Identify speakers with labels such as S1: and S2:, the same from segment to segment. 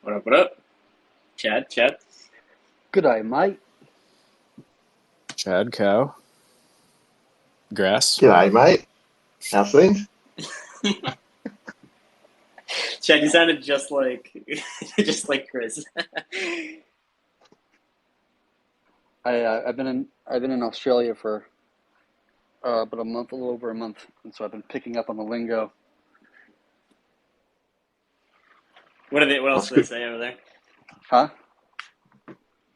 S1: What up, what up? Chad.
S2: Good day, mate.
S3: Chad, cow, grass.
S4: G'day, mate. How's things?
S1: Chad, you sounded just like just like Chris.
S2: I've been in Australia for about a month, a little over a month, and so I've been picking up on the lingo.
S1: What else
S4: That's
S1: do they
S4: good.
S1: say over there?
S2: Huh?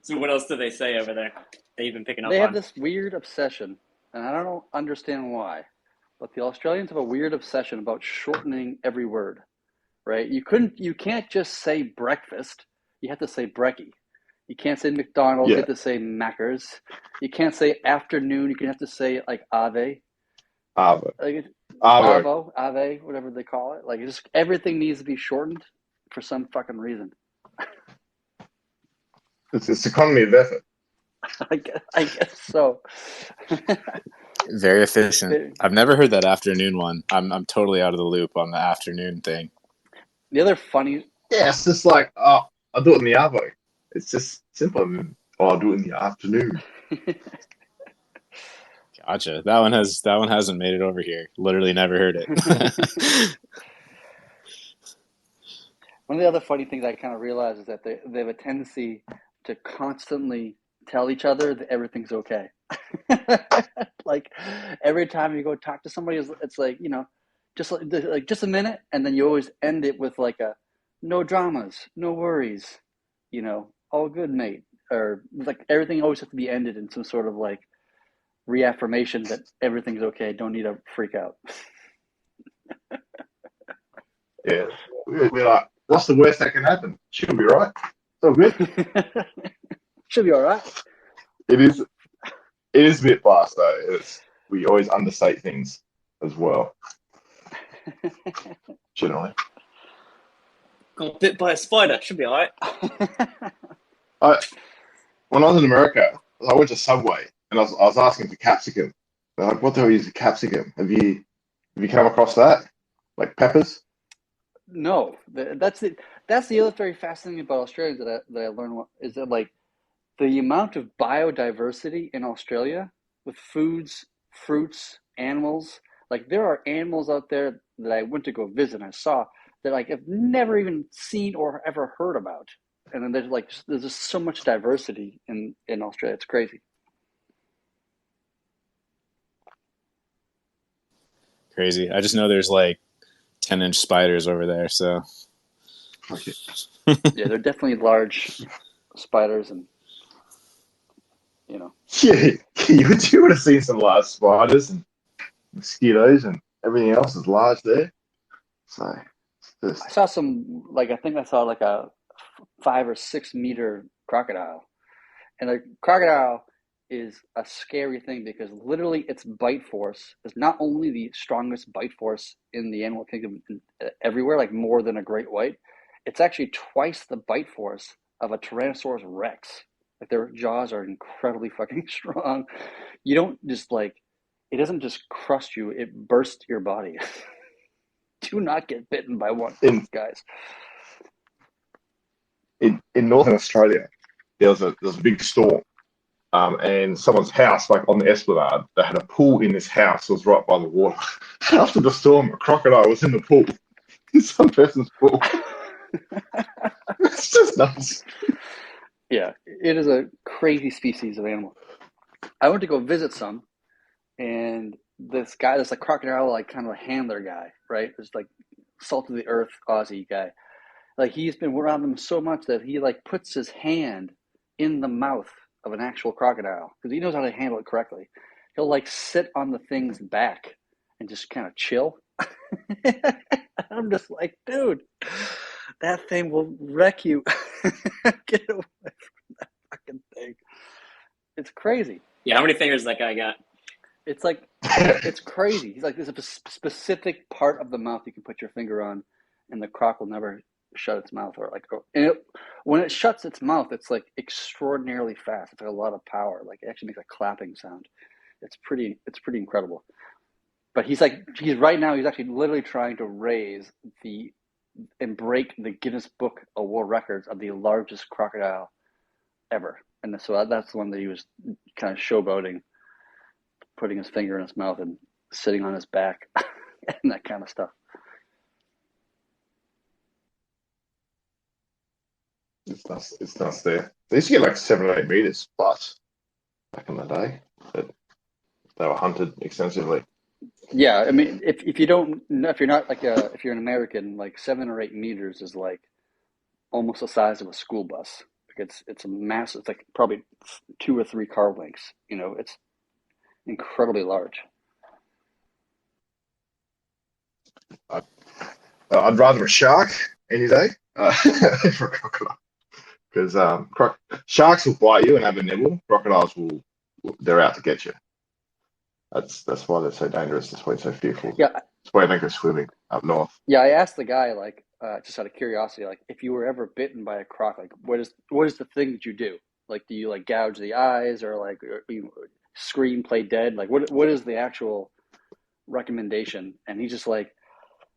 S1: So what else do they say over there that you've been picking up
S2: They have
S1: on?
S2: this weird obsession, and I don't understand why, but the Australians have a weird obsession about shortening every word. Right? You can't just say breakfast. You have to say brekkie. You can't say McDonald's. You
S4: Yeah.
S2: have to say Macca's. You can't say afternoon. You can have to say like ave,
S4: Arvo.
S2: like
S4: Arvo.
S2: ave, whatever they call it. Like just everything needs to be shortened for some fucking reason.
S4: It's economy of effort.
S2: I guess so.
S3: Very efficient.
S2: the
S3: I've never heard that afternoon one. I'm totally out of the loop on the afternoon thing.
S2: other funny,
S4: Yeah, it's just like, I'll do it in the Arvo. It's just simple. I'll do it in the afternoon.
S3: Gotcha. That one hasn't made it over here. Literally never heard it.
S2: one of the other funny things I kind of realize is that they have a tendency to constantly tell each other that everything's okay. Like every time you go talk to somebody, it's like just a minute, and then you always end it with like a no dramas, no worries, all good, mate, or like everything always has to be ended in some sort of like reaffirmation that everything's okay. Don't need to freak out.
S4: Yeah. We're like, what's the worst that can happen? She'll be right. It's all good.
S2: Should be all right.
S4: It is. It is a bit fast though. We always understate things as well. Generally.
S1: Got bit by a spider. Should be alright.
S4: I When I was in America, I went to Subway and I was asking for capsicum. They're like, what the hell is a capsicum? Have you come across that? Like peppers?
S2: No, that's it. That's the other very fascinating about Australia that I learned is that like the amount of biodiversity in Australia with foods, fruits, animals. Like there are animals out there that I went to go visit and I saw that like I've never even seen or ever heard about. And then there's just so much diversity in Australia. It's crazy.
S3: Crazy. I just know there's like 10-inch spiders over there. So
S4: Okay.
S2: Yeah, they're definitely large spiders and you know.
S4: Yeah, you would have seen some large spiders and mosquitoes and everything else is large there. So it's
S2: I
S4: just
S2: saw some like I think I saw like a 5 or 6 meter crocodile. And a crocodile is a scary thing because literally its bite force is not only the strongest bite force in the animal kingdom everywhere, like more than a great white, it's actually twice the bite force of a Tyrannosaurus Rex. Like their jaws are incredibly fucking strong. You don't just like, it doesn't just crust you, it bursts your body. Do not get bitten by one of
S4: in
S2: these guys.
S4: in Northern Australia, there was a big storm. And someone's house, like on the Esplanade, they had a pool in this house that was right by the water. After the storm, a crocodile was in the pool, in some person's pool. It's just nuts.
S2: Yeah, it is a crazy species of animal. I went to go visit some, and this guy, this like crocodile, like kind of a handler guy, right? This like salt of the earth Aussie guy. Like he's been around them so much that he like puts his hand in the mouth of an actual crocodile because he knows how to handle it correctly. He'll like sit on the thing's back and just kind of chill. I'm just like, dude, that thing will wreck you. Get away from that fucking thing. It's crazy.
S1: Yeah, how many fingers that guy got?
S2: It's like it's crazy. He's like, there's a specific part of the mouth you can put your finger on, and the croc will never shut its mouth or like. And when it shuts its mouth, it's like extraordinarily fast. It's like a lot of power. Like it actually makes a clapping sound. It's pretty incredible. But he's right now. He's actually literally trying to raise the and break the Guinness Book of World Records of the largest crocodile ever. And so that's the one that he was kind of showboating, putting his finger in his mouth and sitting on his back and that kind of stuff.
S4: It's nuts there. They used to get like 7 or 8 meters plus back in the day. But they were hunted extensively.
S2: Yeah, I mean, if you don't, if you're not like if you're an American, like 7 or 8 meters is like almost the size of a school bus. Like it's a massive. It's like probably 2 or 3 car lengths. You know, it's incredibly large.
S4: I'd rather a shark any day for a crocodile because sharks will bite you and have a nibble. Crocodiles they're out to get you. That's why they're so dangerous. That's why they're so fearful.
S2: Yeah,
S4: that's why they go swimming up north.
S2: Yeah, I asked the guy, like, just out of curiosity, like, if you were ever bitten by a croc, like, what is the thing that you do? Like, do you like gouge the eyes, or like you scream, play dead? Like, what is the actual recommendation? And he's just like,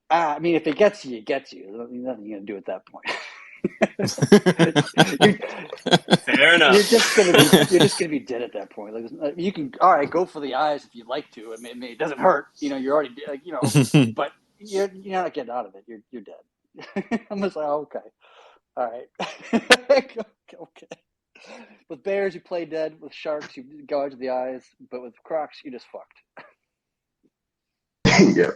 S2: I mean, if it gets you, it gets you. There's nothing you're gonna do at that point.
S1: Fair enough.
S2: You're just gonna be dead at that point. Like, you can, all right, go for the eyes if you'd like to. I mean, it doesn't hurt. You know, you're already, like, you know, but you're not getting out of it. You're dead. I'm just like, oh, okay, all right, okay. With bears, you play dead. With sharks, you gouge the eyes. But with crocs, you just fucked.
S4: Yeah.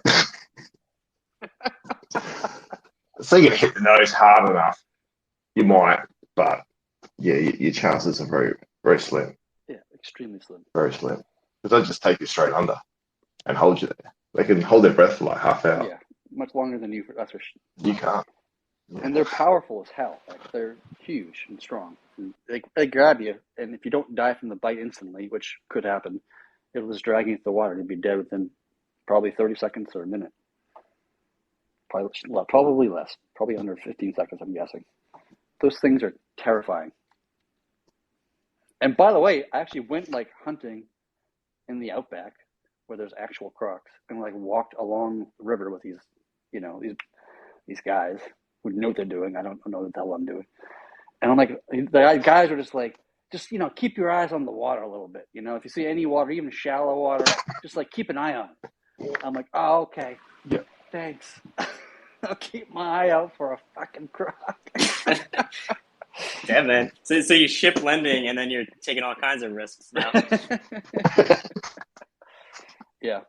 S4: So you get hit the nose hard enough, you might, but yeah, your chances are very, very slim.
S2: Yeah, extremely slim.
S4: Very slim. Because they just take you straight under and hold you there. They can hold their breath for like half hour.
S2: Yeah, much longer than you. That's for sure.
S4: You can't. Yeah.
S2: And they're powerful as hell. Like, they're huge and strong. And they grab you, and if you don't die from the bite instantly, which could happen, it'll just drag you into the water and you'll be dead within probably 30 seconds or a minute. Probably less. Probably under 15 seconds, I'm guessing. Those things are terrifying. And by the way, I actually went like hunting in the outback where there's actual crocs, and like walked along the river with these, you know, these guys who know what they're doing. I don't know what the hell I'm doing. And I'm like, the guys were just like, you know, keep your eyes on the water a little bit. You know, if you see any water, even shallow water, just like keep an eye on it. I'm like, oh, okay.
S4: Yeah.
S2: Thanks. I'll keep my eye out for a fucking croc.
S1: Damn, man. So you ship lending and then you're taking all kinds of risks now.
S2: Yeah.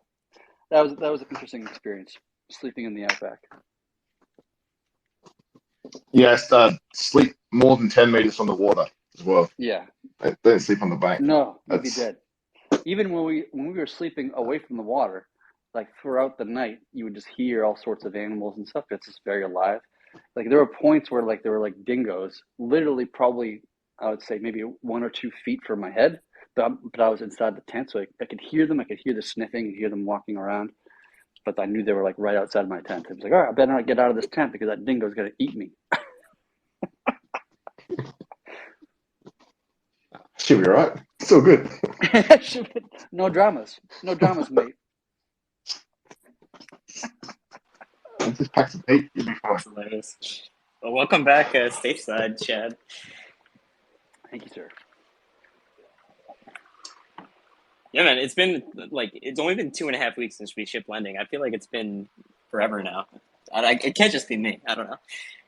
S2: That was an interesting experience, sleeping in the outback.
S4: Yes, sleep more than 10 meters from the water as well.
S2: Yeah.
S4: Don't sleep on the bank.
S2: No, you'd be dead. Even when we were sleeping away from the water, like throughout the night, you would just hear all sorts of animals and stuff. It's just very alive. Like, there were points where like there were like dingoes, literally probably, I would say maybe 1 or 2 feet from my head, but I was inside the tent, so I could hear them. I could hear the sniffing and hear them walking around, but I knew they were like right outside my tent. I was like, all right, I better not get out of this tent because that dingo's gonna eat me.
S4: Should be right. Still good.
S2: No dramas, mate.
S4: Just pack some heat, you'll be fine.
S1: That's hilarious. Well, welcome back stateside, Chad.
S2: Thank you, sir.
S1: Yeah, man, it's only been 2.5 weeks since we shipped lending. I feel like it's been forever now. It can't just be me. I don't know.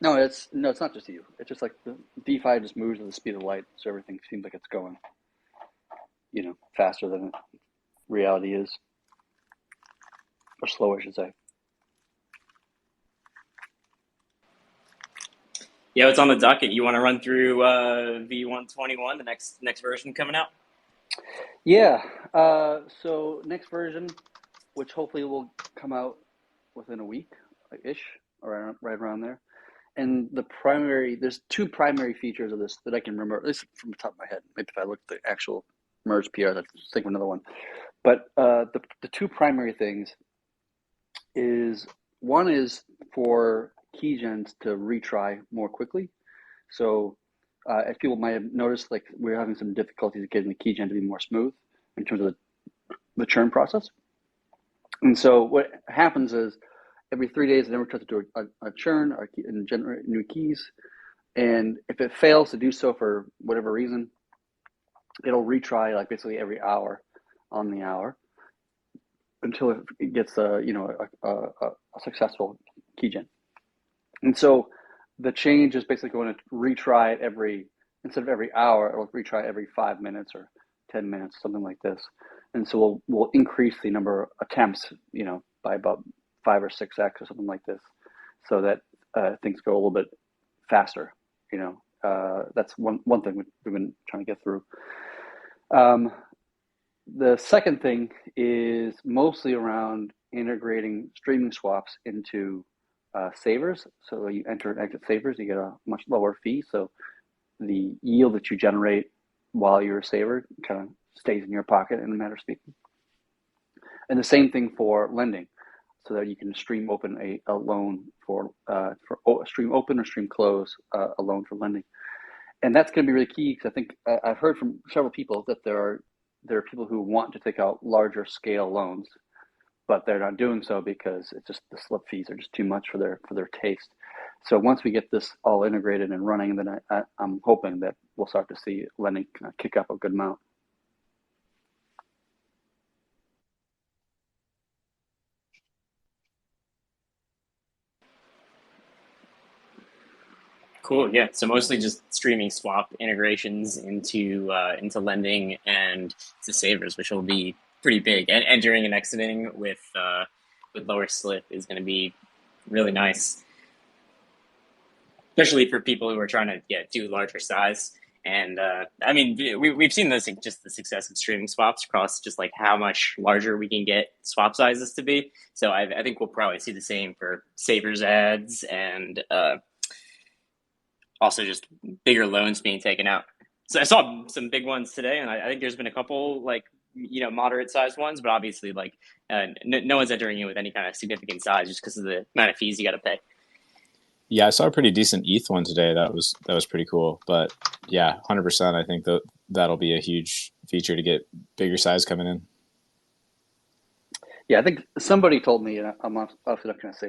S2: No, it's not just you. It's just like the DeFi just moves at the speed of light, so everything seems like it's going, you know, faster than reality is, or slower, I should say.
S1: Yeah, what's on the docket? You want to run through V121, the next version coming out?
S2: Yeah. So next version, which hopefully will come out within a week-ish, or right around there. And there's 2 primary features of this that I can remember, at least from the top of my head. Maybe if I look at the actual merge PR, I'd think of another one. But the 2 primary things is, one is for keygens to retry more quickly. So as people might have noticed, like, we're having some difficulties getting the keygen to be more smooth in terms of the churn process. And so what happens is, every 3 days, the network tries to do a churn and generate new keys. And if it fails to do so for whatever reason, it'll retry like basically every hour on the hour until it gets a successful key gen. And so the change is basically going to retry it instead of every hour, it'll retry every 5 minutes or 10 minutes, something like this. And so we'll increase the number of attempts, by about 5 or 6x or something like this, so that things go a little bit faster. That's one thing we've been trying to get through. The second thing is mostly around integrating streaming swaps into savers. So you enter and exit savers, you get a much lower fee. So the yield that you generate while you're a saver kind of stays in your pocket, in a matter of speaking. And the same thing for lending, so that you can stream open a loan for stream open or stream close a loan for lending. And that's going to be really key, because I think I've heard from several people that there are people who want to take out larger scale loans, but they're not doing so because it's just the slip fees are just too much for their taste. So once we get this all integrated and running, then I'm hoping that we'll start to see lending kick up a good amount.
S1: Cool. Yeah. So mostly just streaming swap integrations into lending and to savers, which will be pretty big. And entering and exiting with lower slip is going to be really nice, especially for people who are trying to do larger size. And I mean, we've seen just the success of streaming swaps across just like how much larger we can get swap sizes to be. So I think we'll probably see the same for savers ads and also just bigger loans being taken out. So I saw some big ones today, and I think there's been a couple moderate sized ones, but obviously no one's entering it with any kind of significant size just because of the amount of fees you got to pay.
S3: Yeah, I saw a pretty decent ETH one today. That was pretty cool. But yeah, 100%. I think that'll be a huge feature to get bigger size coming in.
S2: Yeah, I think somebody told me, and I'm obviously not going to say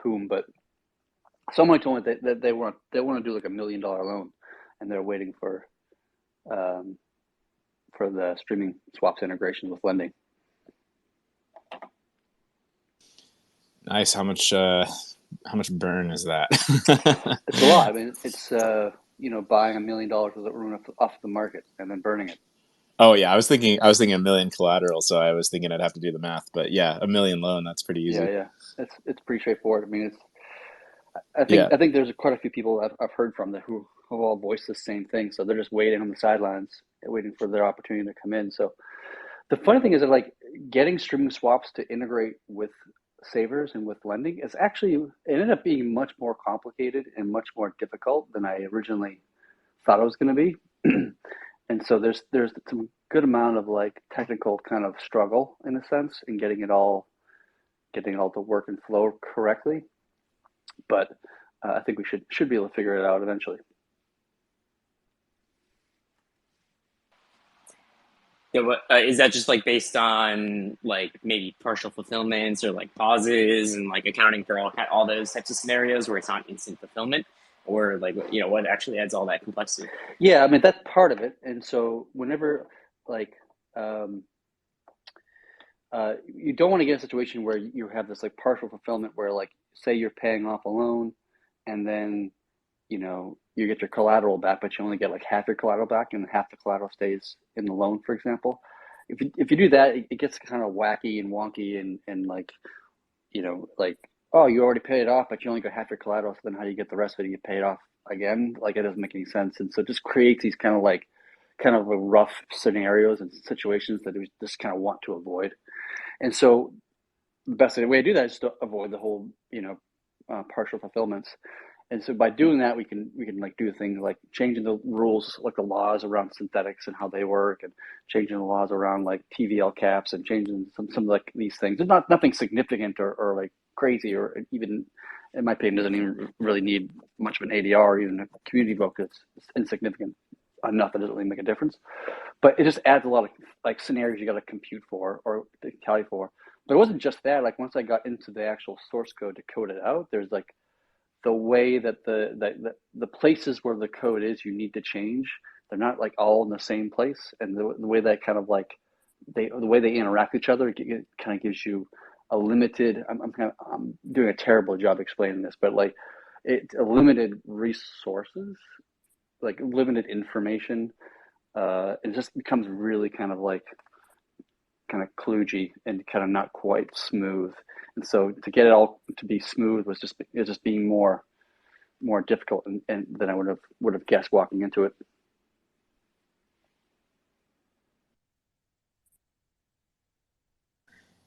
S2: whom, but someone told me that they want to do like $1 million loan, and they're waiting for the streaming swaps integration with lending.
S3: Nice. How much burn is that?
S2: It's a lot. I mean, it's buying $1 million worth of ruin off the market and then burning it.
S3: Oh yeah, I was thinking $1 million collateral, so I was thinking I'd have to do the math. But yeah, $1 million loan, that's pretty easy.
S2: Yeah, it's pretty straightforward. I mean, I think there's quite a few people I've heard from who have all voiced the same thing. So they're just waiting on the sidelines, waiting for their opportunity to come in. So the funny thing is that getting streaming swaps to integrate with savers and with lending it ended up being much more complicated and much more difficult than I originally thought it was going to be. And so there's some good amount of technical kind of struggle in a sense in getting it all to work and flow correctly. But I think we should be able to figure it out eventually.
S1: Yeah, is that just based on maybe partial fulfillments or pauses and accounting for all those types of scenarios where it's not instant fulfillment, or what actually adds all that complexity?
S2: Yeah, I mean that's part of it. And so whenever you don't want to get in a situation where you have this partial fulfillment where say you're paying off a loan and then you get your collateral back, but you only get half your collateral back and half the collateral stays in the loan, for example. If you do that, it gets kind of wacky and wonky and oh, you already paid it off, but you only got half your collateral, so then how do you get the rest of it? You pay it off again? It doesn't make any sense. And so it just creates these kind of rough scenarios and situations that we just kind of want to avoid. And so the best way to do that is to avoid the whole, partial fulfillments. And so by doing that, we can do things like changing the rules, the laws around synthetics and how they work, and changing the laws around TVL caps, and changing some these things. It's nothing significant or crazy, or even, in my opinion, doesn't even really need much of an ADR or even a community vote. It's insignificant enough that it doesn't really make a difference. But it just adds a lot of scenarios you got to compute for or to calculate for. But it wasn't just that. Like once I got into the actual source code to code it out, there's like the way that the places where the code is, you need to change. They're not like all in the same place, and the way that kind of like the way they interact with each other, it kind of gives you a limited. I'm doing a terrible job explaining this, but like it's a limited resources, like limited information. It just becomes really kind of like kind of kludgy and kind of not quite smooth. And so to get it all to be smooth was just being more difficult and than I would have guessed walking into it.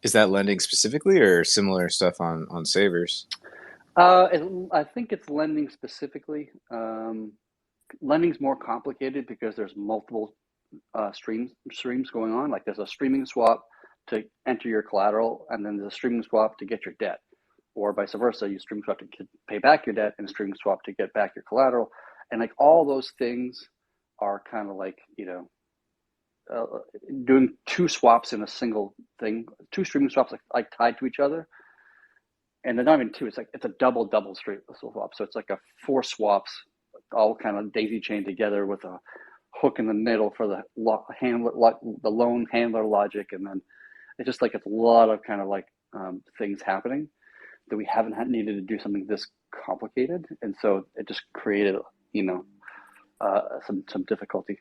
S3: Is that lending specifically or similar stuff on savers?
S2: I think it's lending specifically. Lending's more complicated because there's multiple streams going on. Like there's a streaming swap to enter your collateral, and then there's a streaming swap to get your debt, or vice versa. You stream swap to pay back your debt, and streaming swap to get back your collateral. And like all those things are kind of like doing two swaps in a single thing, two streaming swaps like tied to each other. And they're not even two. It's like it's a double swap. So it's like a four swaps, all kind of daisy chained together with a hook in the middle for the loan handler logic, and then it's just like it's a lot of kind of like things happening that we haven't needed to do something this complicated, and so it just created some difficulty.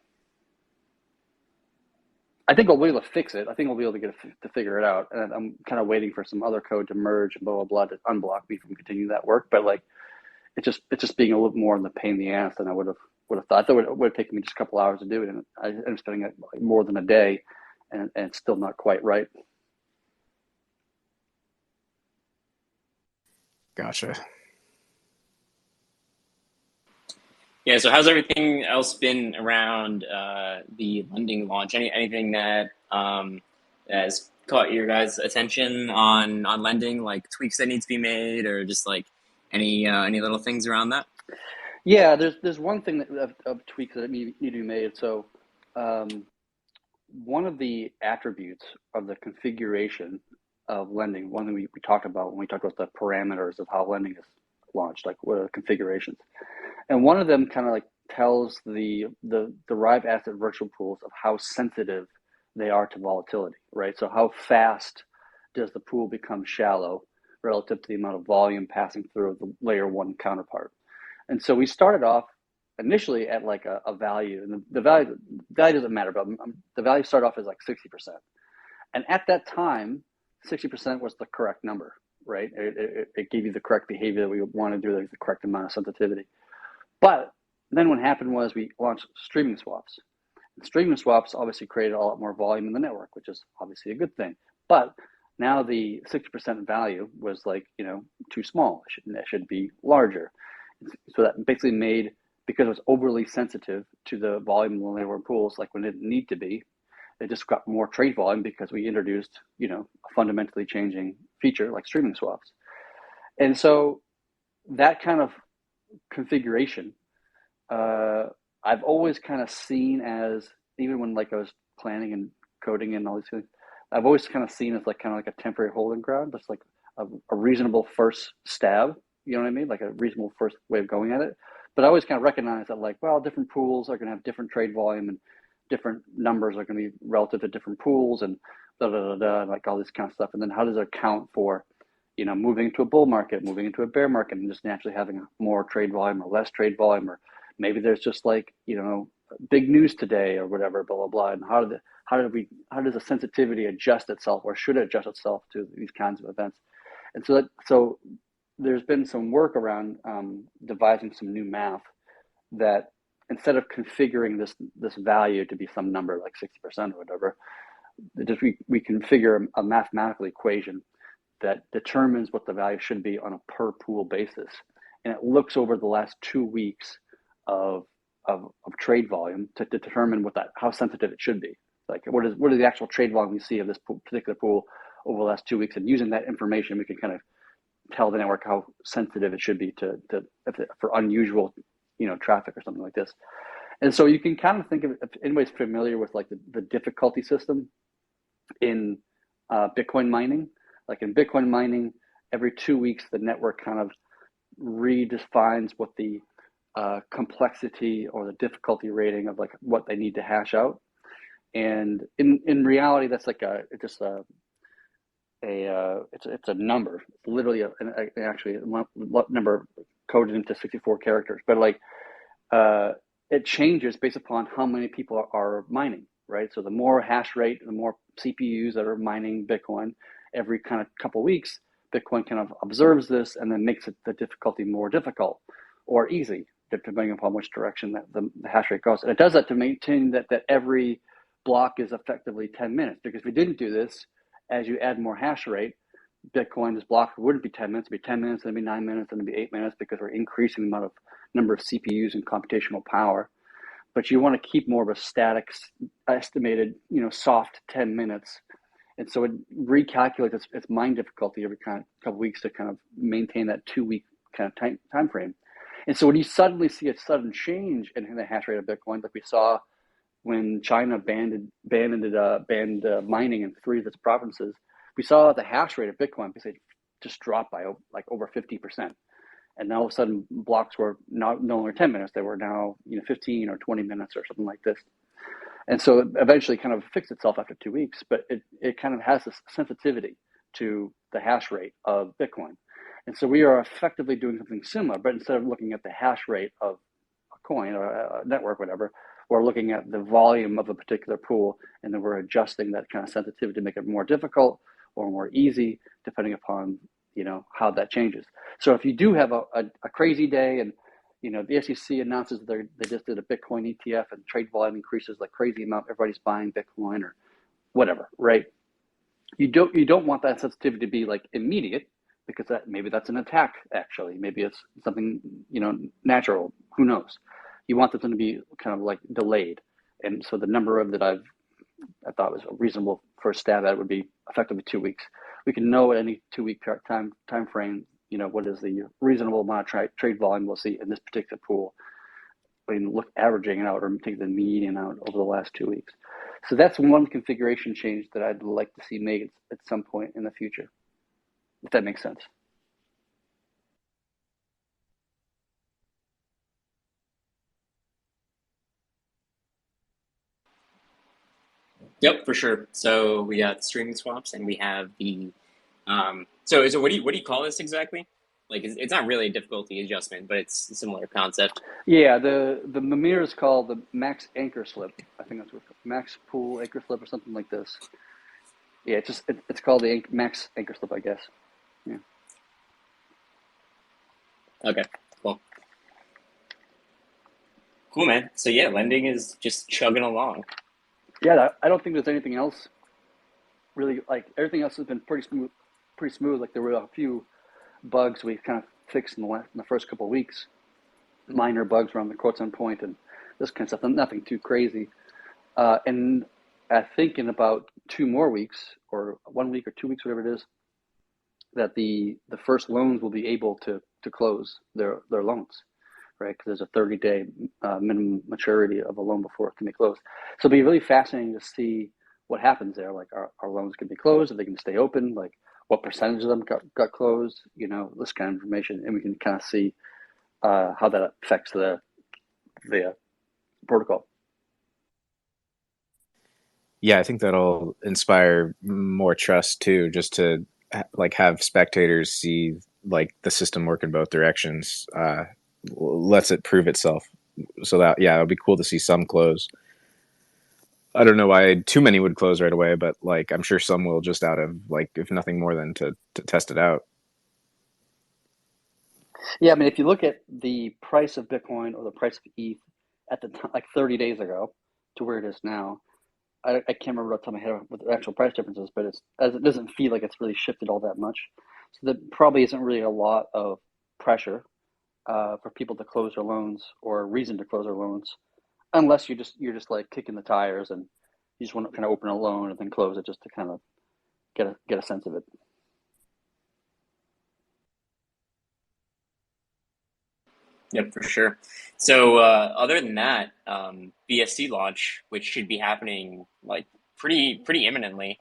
S2: I think we'll be able to fix it. I think we'll be able to to figure it out. And I'm kind of waiting for some other code to merge and blah, blah, blah to unblock me from continuing that work. But like, it's just being a little more in the pain in the ass than I would have thought. I thought it would have taken me just a couple hours to do it. And I ended up spending like more than a day and it's still not quite right.
S3: Gotcha.
S1: Yeah, so how's everything else been around the lending launch? Anything that has caught your guys' attention on lending, like tweaks that need to be made, or just like any little things around that?
S2: Yeah, there's one thing of tweaks that need to be made. So one of the attributes of the configuration of lending, one thing we talked about when we talked about the parameters of how lending is launched, like what are the configurations. And one of them kind of like tells the derived asset virtual pools of how sensitive they are to volatility, right? So how fast does the pool become shallow relative to the amount of volume passing through the layer one counterpart? And so we started off initially at like a value, and the value doesn't matter, but the value started off as like 60%. And at that time, 60% was the correct number, right? It gave you the correct behavior that we want to do, like the correct amount of sensitivity. But then what happened was we launched streaming swaps. And streaming swaps obviously created a lot more volume in the network, which is obviously a good thing. But now the 60% value was like, too small. It should be larger. So that basically made, because it was overly sensitive to the volume in the layer pools, like when it didn't need to be, it just got more trade volume because we introduced, a fundamentally changing feature like streaming swaps. And so that kind of configuration, I've always kind of seen as, even when like I was planning and coding and all these things, I've always kind of seen as like kind of like a temporary holding ground. That's like a reasonable first stab. You know what I mean? Like a reasonable first way of going at it. But I always kind of recognize that like, well, different pools are going to have different trade volume and different numbers are going to be relative to different pools and like all this kind of stuff. And then how does it account for, moving into a bull market, moving into a bear market, and just naturally having more trade volume or less trade volume, or maybe there's just like, big news today or whatever, blah, blah, blah. And how does the sensitivity adjust itself, or should it adjust itself to these kinds of events? And so there's been some work around devising some new math that instead of configuring this value to be some number like 60% or whatever, we configure a mathematical equation that determines what the value should be on a per pool basis. And it looks over the last 2 weeks of trade volume to determine how sensitive it should be. Like what is the actual trade volume we see of this particular pool over the last 2 weeks, and using that information, we can kind of tell the network how sensitive it should be for unusual, traffic or something like this. And so you can kind of think of it, if anybody's familiar with like the difficulty system in Bitcoin mining, Like in Bitcoin mining, every 2 weeks, the network kind of redefines what the complexity or the difficulty rating of like what they need to hash out. And in reality, that's like it's a number. It's literally actually a number coded into 64 characters. But like it changes based upon how many people are mining, right? So the more hash rate, the more CPUs that are mining Bitcoin every kind of couple of weeks, Bitcoin kind of observes this and then makes the difficulty more difficult or easy, depending upon which direction that the hash rate goes. And it does that to maintain that every block is effectively 10 minutes. Because if we didn't do this, as you add more hash rate, Bitcoin's block wouldn't be 10 minutes, it'd be 10 minutes, then it'd be 9 minutes, then it'd be 8 minutes, because we're increasing the amount of number of CPUs and computational power. But you want to keep more of a static estimated, soft 10 minutes. And so it recalculates its mine difficulty every kind of couple of weeks to kind of maintain that 2-week kind of time frame. And so when you suddenly see a sudden change in the hash rate of Bitcoin, like we saw when China banned mining in 3 of its provinces, we saw the hash rate of Bitcoin basically just drop by like over 50%. And now all of a sudden blocks were no longer 10 minutes. They were now 15 or 20 minutes or something like this. And so it eventually kind of fixed itself after 2 weeks, but it kind of has this sensitivity to the hash rate of Bitcoin. And so we are effectively doing something similar, but instead of looking at the hash rate of a coin or a network, whatever, we're looking at the volume of a particular pool, and then we're adjusting that kind of sensitivity to make it more difficult or more easy, depending upon how that changes. So if you do have a crazy day and the SEC announces they just did a Bitcoin ETF and trade volume increases like crazy amount, everybody's buying Bitcoin or whatever, right? You don't want that sensitivity to be like immediate, because maybe that's an attack. Actually, maybe it's something natural. Who knows? You want them to be kind of like delayed, and so the number of that I thought was a reasonable first stab at it would be effectively 2 weeks. We can know at any 2-week time frame, what is the reasonable amount of trade volume we'll see in this particular pool. We can look averaging it out or take the median out over the last 2 weeks. So that's one configuration change that I'd like to see made at some point in the future, if that makes sense.
S1: Yep, for sure. So we got streaming swaps, and we have the so what do you call this exactly? Like it's not really a difficulty adjustment, but it's a similar concept.
S2: Yeah, the Mimir is called the max anchor slip. I think that's what it's called. Max pool anchor slip or something like this. Yeah, it's called the max anchor slip, I guess. Yeah.
S1: Okay, cool, man. So yeah, lending is just chugging along.
S2: Yeah, I don't think there's anything else really. Like everything else has been pretty smooth. Like there were a few bugs we kind of fixed in the first couple of weeks, minor bugs around the quotes on point and this kind of stuff. Nothing too crazy. And I think in about 2 more weeks, or 1 week or 2 weeks, whatever it is, that the first loans will be able to close their loans, right? Because there's a 30-day minimum maturity of a loan before it can be closed. So it'll be really fascinating to see what happens there. Like our loans can be closed, or they can stay open, like what percentage of them got closed, this kind of information, and we can kind of see how that affects the protocol.
S3: Yeah, I think that'll inspire more trust too, just to like have spectators see like the system work in both directions. Lets it prove itself. So that, yeah, it'll be cool to see some close. I don't know why too many would close right away, but like I'm sure some will, just out of like, if nothing more than to test it out.
S2: Yeah, I mean, if you look at the price of Bitcoin or the price of ETH at the time, like 30 days ago, to where it is now, I can't remember off the top of my head what the actual price difference is, but it doesn't feel like it's really shifted all that much. So there probably isn't really a lot of pressure for people to close their loans, or a reason to close their loans, unless you're just like kicking the tires and you just want to kind of open a loan and then close it just to kind of get a sense of it.
S1: Yep, for sure. So other than that, BSC launch, which should be happening like pretty imminently.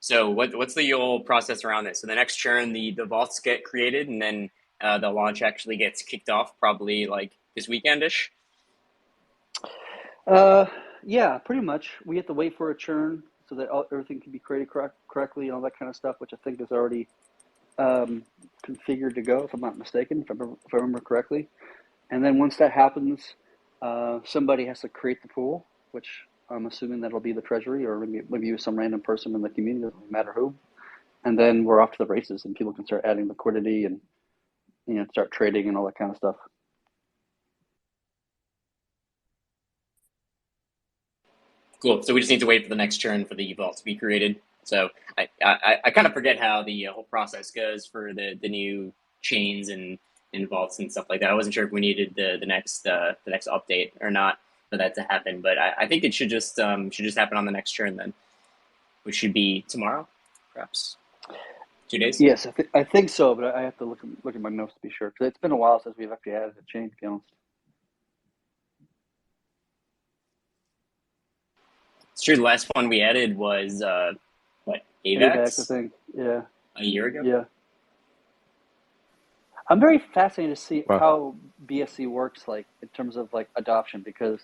S1: So what's the whole process around this? So the next churn, the vaults get created, and then the launch actually gets kicked off probably like this weekendish.
S2: Yeah, pretty much. We have to wait for a churn so that everything can be created correctly and all that kind of stuff, which I think is already configured to go, if I'm not mistaken, if I remember correctly. And then once that happens, somebody has to create the pool, which I'm assuming that'll be the treasury or maybe some random person in the community, doesn't matter who. And then we're off to the races, and people can start adding liquidity and start trading and all that kind of stuff.
S1: Cool. So we just need to wait for the next churn for the vault to be created. So I kind of forget how the whole process goes for the new chains and vaults and stuff like that. I wasn't sure if we needed the next update or not for that to happen, but I think it should just happen on the next churn then, which should be tomorrow, perhaps 2 days.
S2: Yes, I think so, but I have to look at my notes to be sure, because it's been a while since we've actually added a chain, to be honest.
S1: It's true. The last one we added was what,
S2: AVAX, I think. Yeah.
S1: a year ago.
S2: Yeah. I'm very fascinated to see
S3: Wow.
S2: how BSC works, like in terms of like adoption, because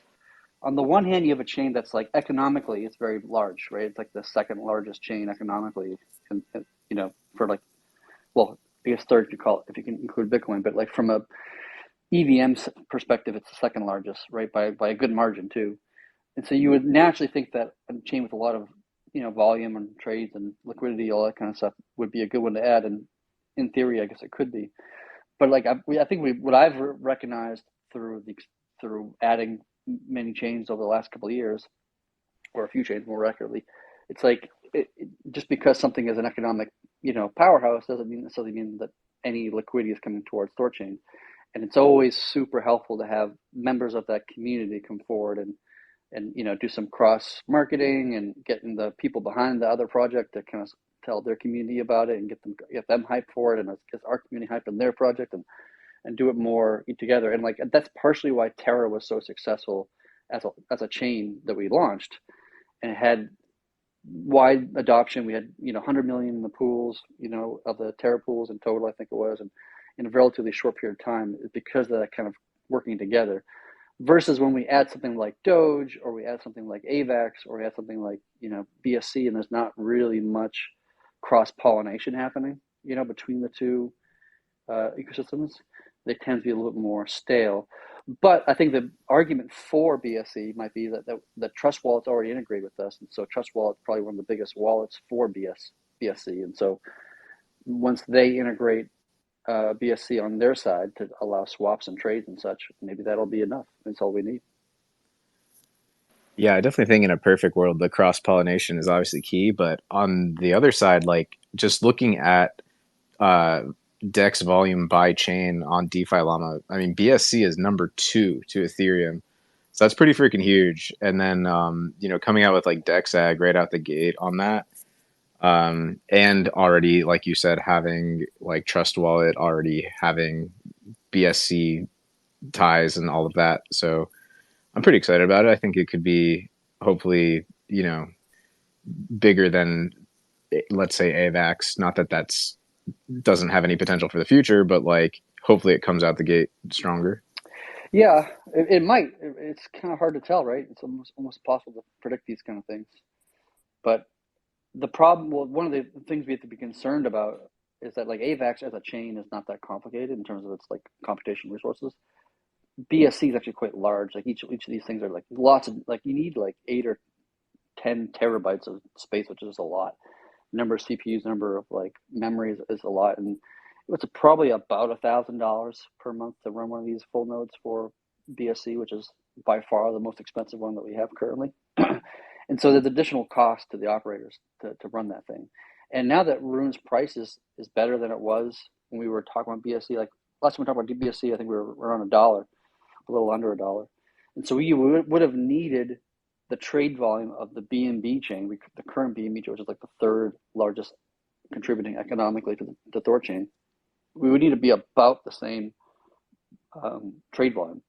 S2: on the one hand, you have a chain that's like economically, it's very large, right? It's like the second largest chain economically, and for like, well, I guess third if you call it, if you can include Bitcoin, but like from a EVM perspective, it's the second largest, right? By a good margin too. And so you would naturally think that a chain with a lot of volume and trades and liquidity, all that kind of stuff, would be a good one to add. And in theory, I guess it could be. But like I think what I've recognized through adding many chains over the last couple of years, or a few chains more regularly, it's like just because something is an economic powerhouse doesn't necessarily mean that any liquidity is coming towards THORChain. And it's always super helpful to have members of that community come forward and do some cross marketing and getting the people behind the other project to kind of tell their community about it and get them hyped for it, and get our community hyped on their project, and do it more together. And like that's partially why Terra was so successful as a chain that we launched, and it had wide adoption. We had 100 million in the pools, of the Terra pools in total, I think it was, and in a relatively short period of time, because of that kind of working together. Versus when we add something like Doge, or we add something like AVAX, or we add something like BSC, and there's not really much cross pollination happening between the two ecosystems. They tend to be a little bit more stale. But I think the argument for BSC might be that Trust Wallet's already integrated with us, and so Trust Wallet's probably one of the biggest wallets for BSC, and so once they integrate BSC on their side to allow swaps and trades and such, maybe that'll be enough. That's all we need.
S3: Yeah, I definitely think in a perfect world, the cross pollination is obviously key. But on the other side, like just looking at DEX volume by chain on DeFi Llama, I mean, BSC is number 2 to Ethereum. So that's pretty freaking huge. And then, coming out with like DexAg right out the gate on that. And already, like you said, having like Trust Wallet, already having BSC ties and all of that. So I'm pretty excited about it. I think it could be hopefully, bigger than, let's say, AVAX. Not that that's doesn't have any potential for the future, but like hopefully it comes out the gate stronger.
S2: Yeah, it might. It's kind of hard to tell, right? It's almost impossible to predict these kind of things. But the problem, well, one of the things we have to be concerned about is that like AVAX as a chain is not that complicated in terms of its like computational resources. BSC is actually quite large. Like each of these things are like lots of, like you need like 8 or 10 terabytes of space, which is a lot. Number of CPUs, number of like memories is a lot, and it's probably about $1,000 per month to run one of these full nodes for BSC, which is by far the most expensive one that we have currently. And so there's additional cost to the operators to run that thing. And now that Rune's price is better than it was when we were talking about BSC, like last time we talked about BSC, I think we were around $1, a little under $1. And so we would have needed the trade volume of the BNB chain, the current BNB chain, which is like the third largest contributing economically to THORChain. We would need to be about the same trade volume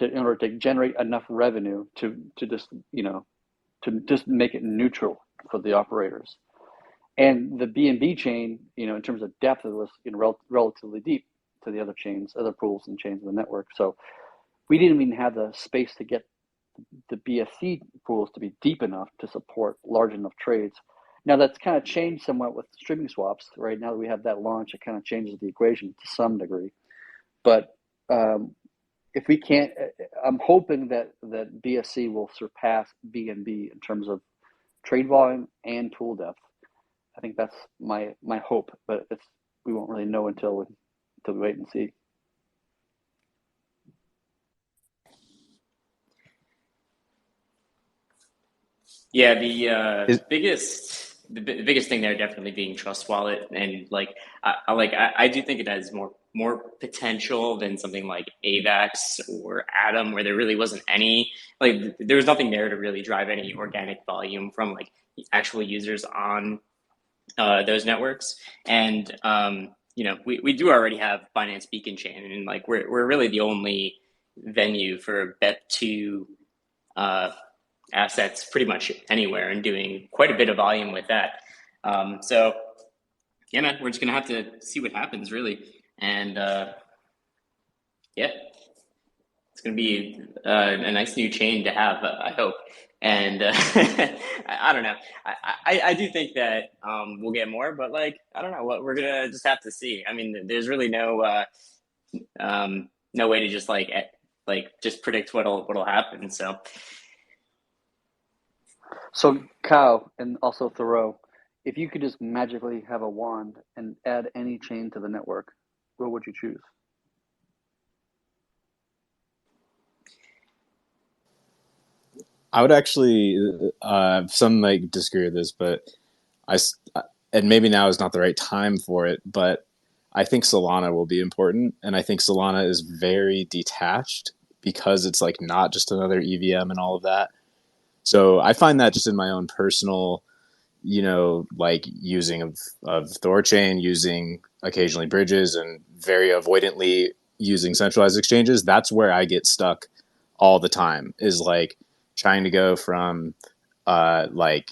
S2: in order to generate enough revenue to just make it neutral for the operators. And the BNB chain, in terms of depth, it was relatively deep to the other chains, other pools and chains of the network. So we didn't even have the space to get the BSC pools to be deep enough to support large enough trades. Now that's kind of changed somewhat with streaming swaps. Right now that we have that launch, it kind of changes the equation to some degree. But if we can't, I'm hoping that BSC will surpass BNB in terms of trade volume and pool depth. I think that's my hope, but we won't really know until we wait and see.
S1: Yeah, the biggest thing there definitely being Trust Wallet, and I do think it has more potential than something like AVAX or Atom, where there really wasn't any, like, there was nothing there to really drive any organic volume from like actual users on those networks. And we do already have Binance Beacon Chain, and like we're really the only venue for Bet2 assets pretty much anywhere, and doing quite a bit of volume with that. So yeah, man, we're just gonna have to see what happens, really. And yeah, it's gonna be a nice new chain to have, I hope. And I don't know. I do think that we'll get more, but like I don't know what we're gonna just have to see. I mean, there's really no way to just just predict what'll happen. So
S2: Kyle, and also Thoreau, if you could just magically have a wand and add any chain to the network, what would you choose?
S3: I would actually, some might disagree with this, but and maybe now is not the right time for it, but I think Solana will be important. And I think Solana is very detached because it's like not just another EVM and all of that. So I find that just in my own personal, like using of THORChain, using occasionally bridges, and very avoidantly using centralized exchanges, that's where I get stuck all the time, is like trying to go from like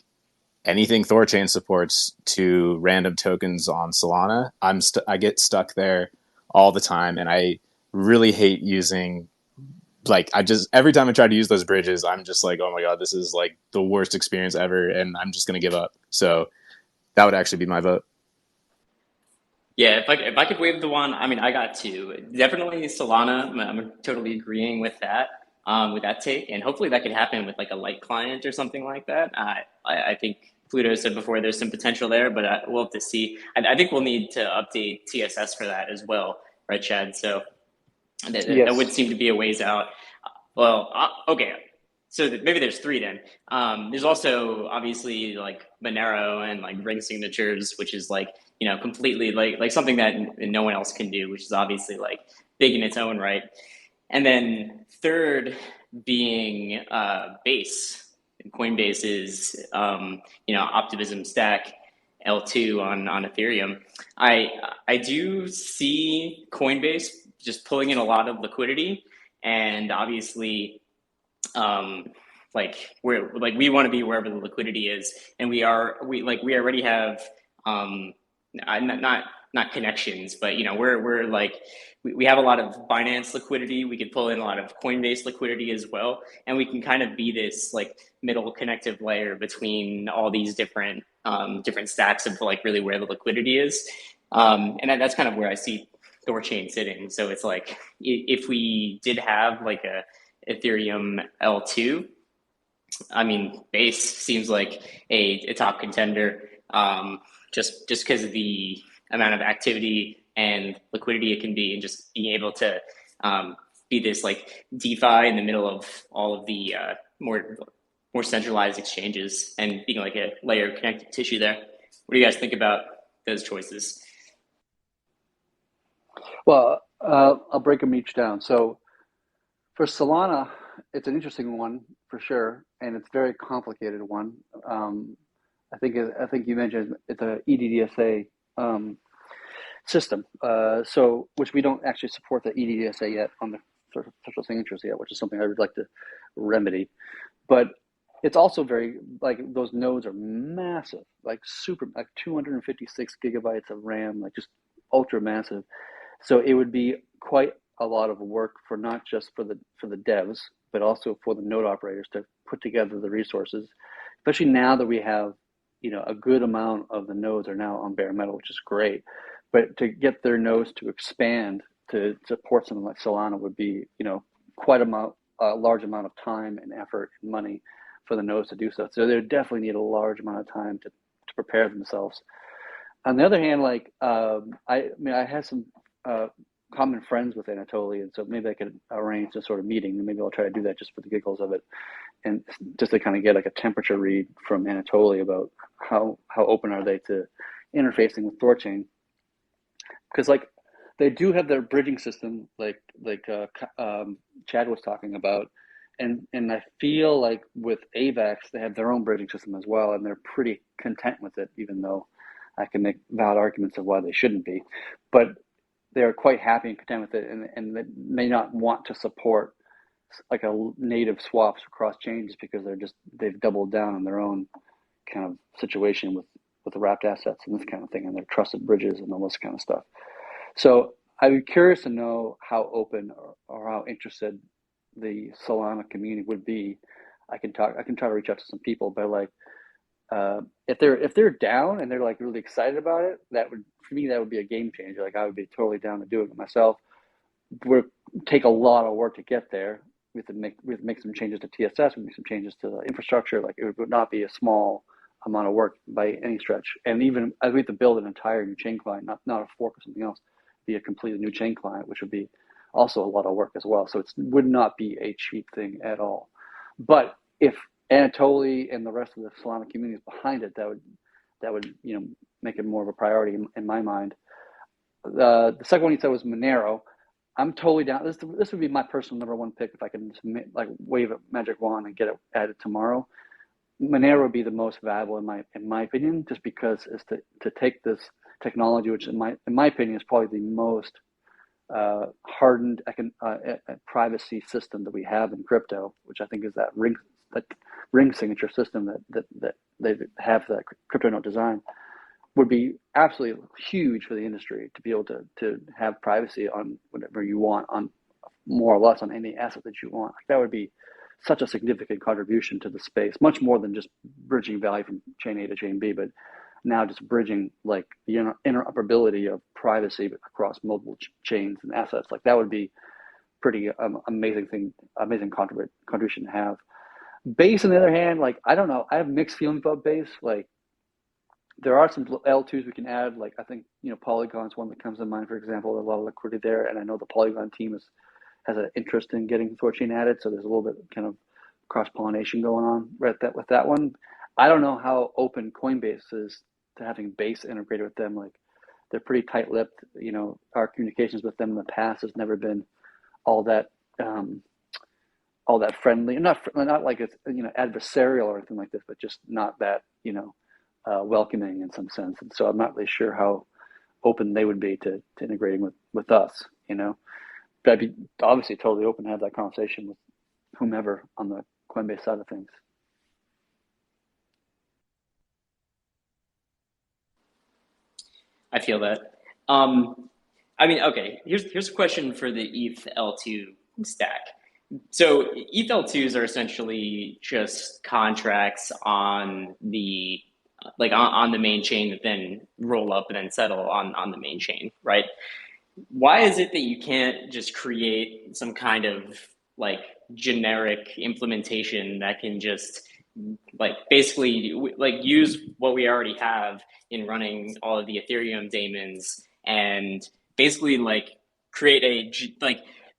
S3: anything THORChain supports to random tokens on Solana. I get stuck there all the time, and I really hate using, like, I just, every time I try to use those bridges, I'm just like, oh my god, this is like the worst experience ever, and I'm just gonna give up. So that would actually be my vote.
S1: yeah, if I could wave the wand, I mean, I got two. Definitely Solana. I'm totally agreeing with that take, and hopefully that could happen with like a light client or something like that. I think Pluto said before there's some potential there, but we'll have to see. I think we'll need to update TSS for that as well, right, Chad? So that would
S2: Yes.
S1: seem to be a ways out. Well, okay. So maybe there's three then. There's also obviously like Monero and like ring signatures, which is like, completely like something that no one else can do, which is obviously like big in its own right. And then third being Base. Coinbase is Optimism Stack L2 on Ethereum. I do see Coinbase just pulling in a lot of liquidity, and obviously we want to be wherever the liquidity is, and we already have not connections, but we're like we have a lot of Binance liquidity. We could pull in a lot of Coinbase liquidity as well, and we can kind of be this like middle connective layer between all these different stacks of like really where the liquidity is, and that's kind of where I see THORChain sitting. So it's like if we did have like a Ethereum L2, I mean, Base seems like a top contender, just because of the amount of activity and liquidity it can be, and just being able to be this like DeFi in the middle of all of the more centralized exchanges, and being like a layer of connective tissue there. What do you guys think about those choices?
S2: Well, I'll break them each down. So for Solana, it's an interesting one for sure, and it's a very complicated one. I think you mentioned it's a EDDSA system, so which we don't actually support the EDDSA yet on the social signatures yet, which is something I would like to remedy. But it's also very, like, those nodes are massive, like super, like 256 gigabytes of RAM, like just ultra massive. So it would be quite a lot of work for not just for the devs, but also for the node operators to put together the resources, especially now that we have, a good amount of the nodes are now on bare metal, which is great. But to get their nodes to expand to support something like Solana would be, quite a large amount of time and effort and money for the nodes to do so. So they definitely need a large amount of time to prepare themselves. On the other hand, like, I mean, I had some common friends with Anatoly, and so maybe I could arrange a sort of meeting, and maybe I'll try to do that just for the giggles of it, and just to kind of get like a temperature read from Anatoly about how open are they to interfacing with THORChain, because like they do have their bridging system, like Chad was talking about, and I feel like with AVAX they have their own bridging system as well, and they're pretty content with it, even though I can make valid arguments of why they shouldn't be, but they're quite happy and content with it, and they may not want to support like a native swaps across chains because they've doubled down on their own kind of situation with the wrapped assets and this kind of thing, and their trusted bridges and all this kind of stuff. So I'd be curious to know how open or how interested the Solana community would be. I can try to reach out to some people, but like, if they're down and they're like really excited about it, for me that would be a game changer. Like, I would be totally down to doing it myself. Would take a lot of work to get there. We have to make some changes to TSS. We make some changes to the infrastructure. Like, it would not be a small amount of work by any stretch. And even we have to build an entire new chain client, not a fork or something else, be a completely new chain client, which would be also a lot of work as well. So it would not be a cheap thing at all. But if Anatoly and the rest of the Solana community is behind it, that would make it more of a priority in my mind. The second one you said was Monero. I'm totally down. This would be my personal number one pick if I can just like wave a magic wand and get it added tomorrow. Monero would be the most valuable in my opinion, just because it's to take this technology, which in my opinion is probably the most hardened privacy system that we have in crypto, which I think is that ring signature system that they have for that crypto note design, would be absolutely huge for the industry to be able to have privacy on whatever you want, on more or less on any asset that you want. Like, that would be such a significant contribution to the space, much more than just bridging value from chain A to chain B, but now just bridging like the interoperability of privacy across multiple chains and assets. Like, that would be pretty amazing contribution to have. Base, on the other hand, like, I don't know, I have mixed feelings about Base. Like, there are some L2s we can add. Like, I think, Polygon's one that comes to mind, for example. There's a lot of liquidity there, and I know the Polygon team has an interest in getting THORChain added, so there's a little bit kind of cross-pollination going on with that one. I don't know how open Coinbase is to having Base integrated with them. Like, they're pretty tight-lipped. Our communications with them in the past has never been all that friendly. Not like it's adversarial or anything like this, but just not that welcoming in some sense. And so I'm not really sure how open they would be to integrating with us. But I'd be obviously totally open to have that conversation with whomever on the Coinbase side of things.
S1: I feel that. I mean, okay, here's a question for the ETH L2 stack. So ETH L2s are essentially just contracts on the on the main chain that then roll up and then settle on the main chain, right? Why is it that you can't just create some kind of like generic implementation that can just like basically like use what we already have in running all of the Ethereum daemons and basically like create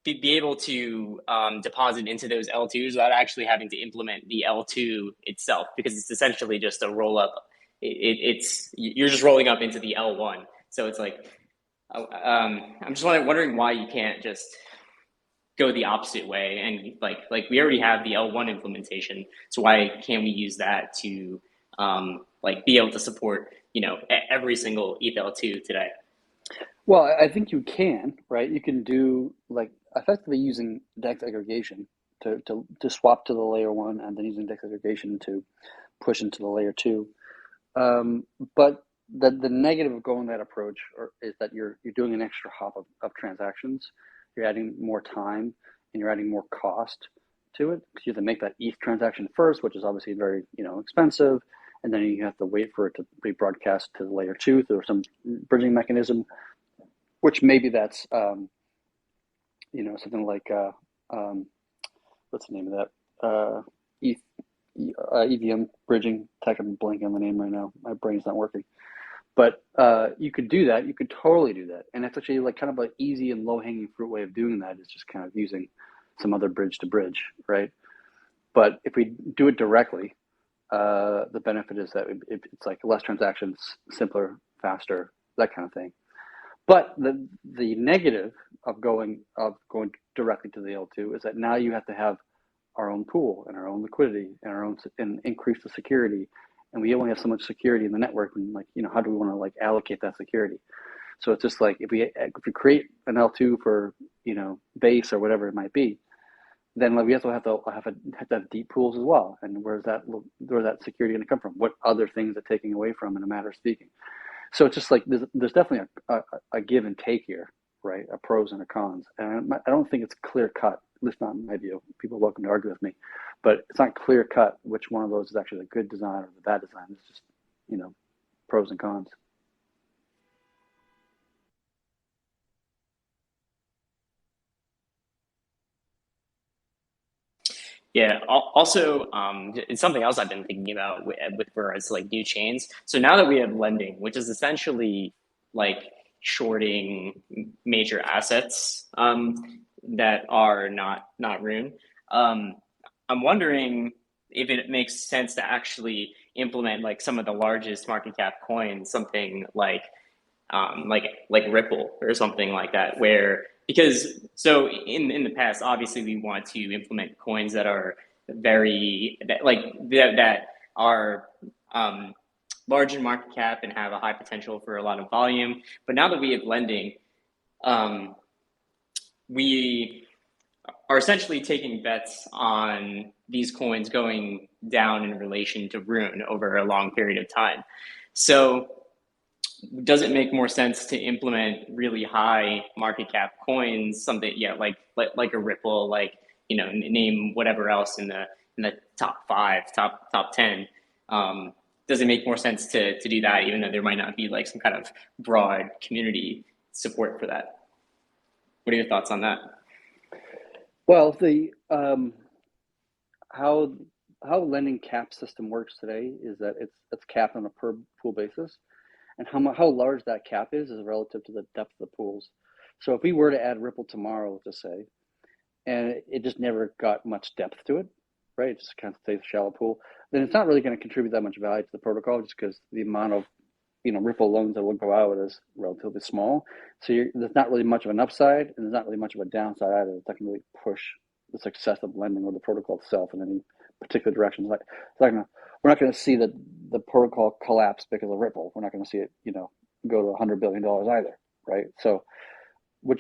S1: be able to deposit into those L2s without actually having to implement the L2 itself, because it's essentially just a roll up. You're just rolling up into the L1. So it's like, I'm just wondering why you can't just go the opposite way, and like we already have the L1 implementation, so why can't we use that to be able to support every single ETH L2 today?
S2: Well, I think you can, right? You can do like effectively using DEX aggregation to swap to the layer one, and then using DEX aggregation to push into the layer two. But the negative of going that approach is that you're doing an extra hop of transactions. You're adding more time and you're adding more cost to it, because you have to make that ETH transaction first, which is obviously very expensive, and then you have to wait for it to be broadcast to the layer two through some bridging mechanism, which maybe that's something like what's the name of that EVM bridging. I'm blanking on the name right now. My brain's not working. But you could do that. You could totally do that, and it's actually like kind of an easy and low-hanging fruit way of doing that is just kind of using some other bridge to bridge, right? But if we do it directly, the benefit is that it's like less transactions, simpler, faster, that kind of thing. But the negative of going directly to the L2 is that now you have to have our own pool and our own liquidity and increase the security, and we only have so much security in the network, and how do we want to allocate that security? So it's just like if we create an L2 for base or whatever it might be, then we also have to have deep pools as well. And where's that security going to come from? What other things are taking away from, in a matter of speaking? So it's just like there's definitely a give and take here, right? A pros and a cons. And I don't think it's clear cut, at least not in my view. People are welcome to argue with me, but it's not clear cut which one of those is actually the good design or the bad design. It's just pros and cons.
S1: Yeah. Also, it's something else I've been thinking about with regards to new chains. So now that we have lending, which is essentially shorting major assets that are not Rune, I'm wondering if it makes sense to actually implement some of the largest market cap coins, something like Ripple or something like that, because in the past, obviously we want to implement coins that are that are large in market cap and have a high potential for a lot of volume. But now that we have lending, we are essentially taking bets on these coins going down in relation to Rune over a long period of time. So does it make more sense to implement really high market cap coins, something like a Ripple, name whatever else in the top 5, top 10? Does it make more sense to do that, even though there might not be some kind of broad community support for that? What are your thoughts on that?
S2: Well, the how lending cap system works today is that it's capped on a per pool basis, and how large that cap is relative to the depth of the pools. So if we were to add Ripple tomorrow, let's just say, and it just never got much depth to it, right? It just kind of stays a shallow pool, then it's not really going to contribute that much value to the protocol, just because the amount of Ripple loans that will go out is relatively small. So there's not really much of an upside, and there's not really much of a downside either. It's not going to really push the success of lending or the protocol itself in any particular direction. We're not going to see the protocol collapse because of Ripple. We're not going to see it, go to $100 billion either, right? So in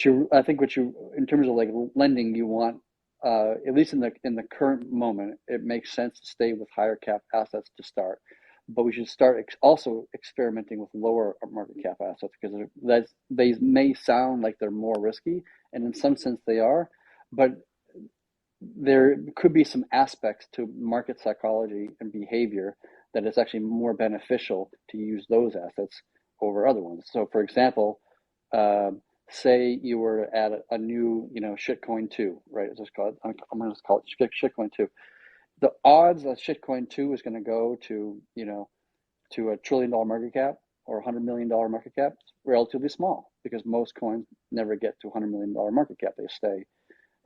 S2: terms of lending, you want, at least in the current moment, it makes sense to stay with higher cap assets to start. But we should start also experimenting with lower market cap assets, because they may sound like they're more risky, and in some sense they are, but there could be some aspects to market psychology and behavior that is actually more beneficial to use those assets over other ones. So, for example, say you were to add a new, shitcoin 2, right? I'm going to call it shitcoin 2. The odds that shitcoin 2 is going to go to, to $1 trillion market cap or $100 million market cap is relatively small, because most coins never get to $100 million market cap. They stay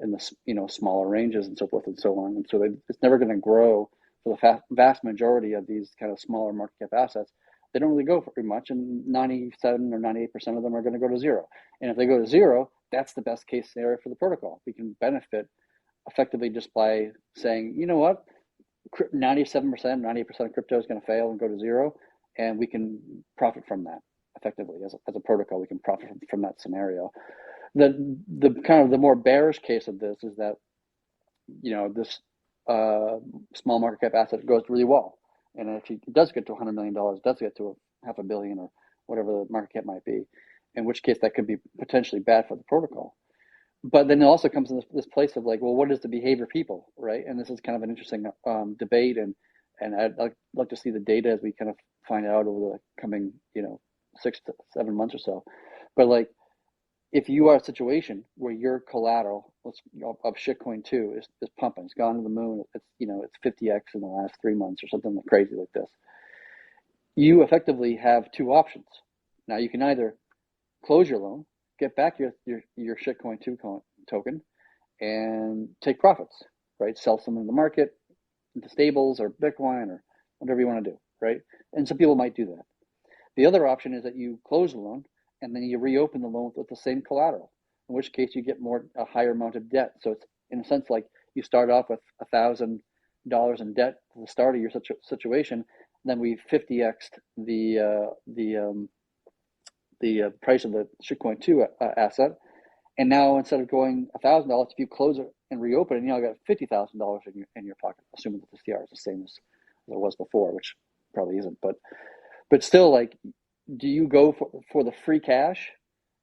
S2: in the smaller ranges and so forth and so on. And so it's never going to grow for the vast majority of these kind of smaller market cap assets. They don't really go for very much, and 97 or 98% of them are going to go to zero. And if they go to zero, that's the best case scenario for the protocol. We can benefit effectively just by saying, 97%, 98% of crypto is going to fail and go to zero, and we can profit from that effectively as a protocol. We can profit from that scenario. The kind of the more bearish case of this is that this small market cap asset goes really well, and if it does get to $100 million, does get to half a billion or whatever the market cap might be, in which case that could be potentially bad for the protocol. But then it also comes in this place of like, well, what is the behavior of people, right? And this is kind of an interesting debate, and I'd like to see the data as we kind of find out over the coming 6 to 7 months or so. But like, if you are in a situation where your collateral of shitcoin 2 is pumping, it's gone to the moon, it's 50x in the last 3 months or something crazy like this, you effectively have two options. Now you can either close your loan, get back your shitcoin 2 token, and take profits, right? Sell some in the market, into stables or Bitcoin or whatever you want to do, right? And some people might do that. The other option is that you close the loan and then you reopen the loan with the same collateral, in which case you get a higher amount of debt. So it's in a sense like you start off with $1,000 in debt at the start of your situation, then we 50x'd the price of the shitcoin 2 asset, and now instead of going $1,000, if you close it and reopen it, you now got $50,000 in your pocket, assuming that the CR is the same as it was before, which probably isn't. But still, like, do you go for the free cash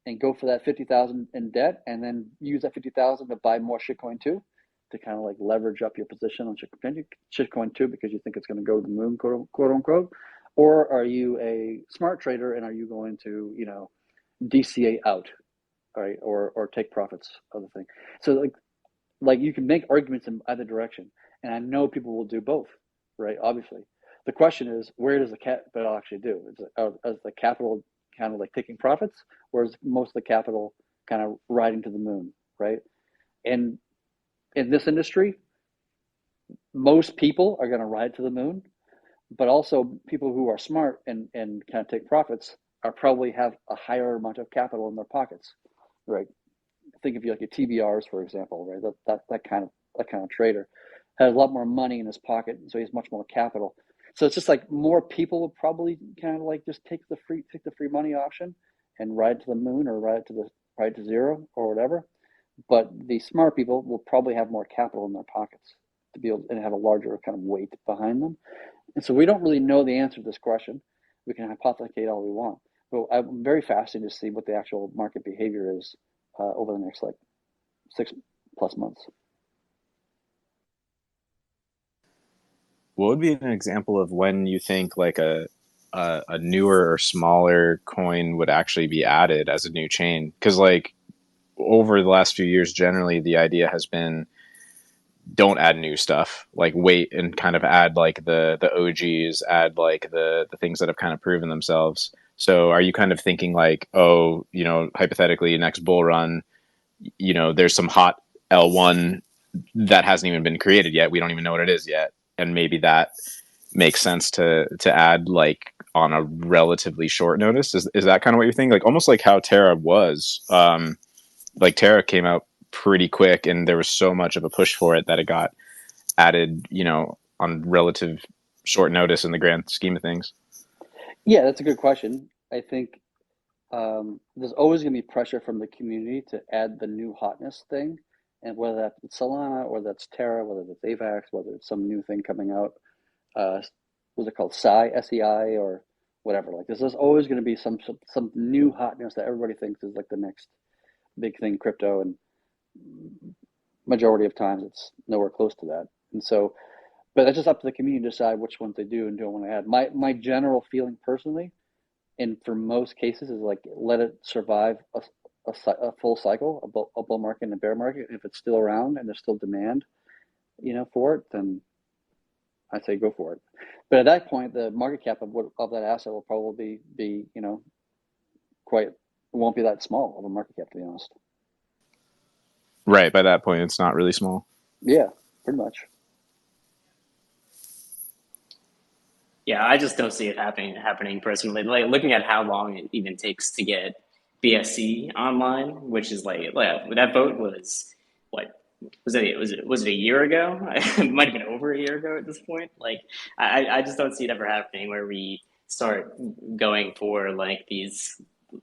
S2: and go for that $50,000 in debt, and then use that $50,000 to buy more shitcoin 2 to kind of like leverage up your position on shitcoin 2 because you think it's going to go to the moon, quote unquote? Or are you a smart trader and are you going to DCA out? Right, or take profits of the thing. So like you can make arguments in either direction, and I know people will do both, right? Obviously, the question is, where does the capital actually do? Is the capital kind of like taking profits, or is most of the capital kind of riding to the moon, right? And in this industry, most people are going to ride to the moon, but also people who are smart and kind of take profits are probably have a higher amount of capital in their pockets. Right. Think of you like your TBRs, for example, right? That kind of trader has a lot more money in his pocket, so he has much more capital. So it's just like more people will probably kind of like just take the free money option and ride to the moon or ride to zero or whatever. But the smart people will probably have more capital in their pockets to be able and have a larger kind of weight behind them. And so we don't really know the answer to this question. We can hypothesize all we want. But I'm very fascinated to see what the actual market behavior is over the next 6+ months.
S3: What would be an example of when you think like a newer or smaller coin would actually be added as a new chain? Because like over the last few years, generally the idea has been don't add new stuff, like wait and kind of add like the OGs, add like the things that have kind of proven themselves. So are you kind of thinking like, oh, hypothetically next bull run, there's some hot L1 that hasn't even been created yet. We don't even know what it is yet. And maybe that makes sense to add like on a relatively short notice. Is that kind of what you're thinking? Like almost like how Terra was, like Terra came out pretty quick and there was so much of a push for it that it got added, on relative short notice in the grand scheme of things.
S2: Yeah, that's a good question. I think there's always going to be pressure from the community to add the new hotness thing, and whether that's Solana, or that's Terra, whether it's AVAX, whether it's some new thing coming out, what's it called, SEI, or whatever. Like there's always going to be some new hotness that everybody thinks is like the next big thing, crypto, and majority of times it's nowhere close to that. And so, but it's just up to the community to decide which ones they do and don't want to add. My general feeling personally, and for most cases, is like let it survive a full cycle, a bull market and a bear market. If it's still around and there's still demand, for it, then I'd say go for it. But at that point, the market cap of that asset will probably be it won't be that small of a market cap, to be honest.
S3: Right. By that point, it's not really small.
S2: Yeah, pretty much.
S1: Yeah, I just don't see it happening personally. Like looking at how long it even takes to get BSC online, which is like that vote was what was it? Was it a year ago? It might have been over a year ago at this point. Like I just don't see it ever happening where we start going for like these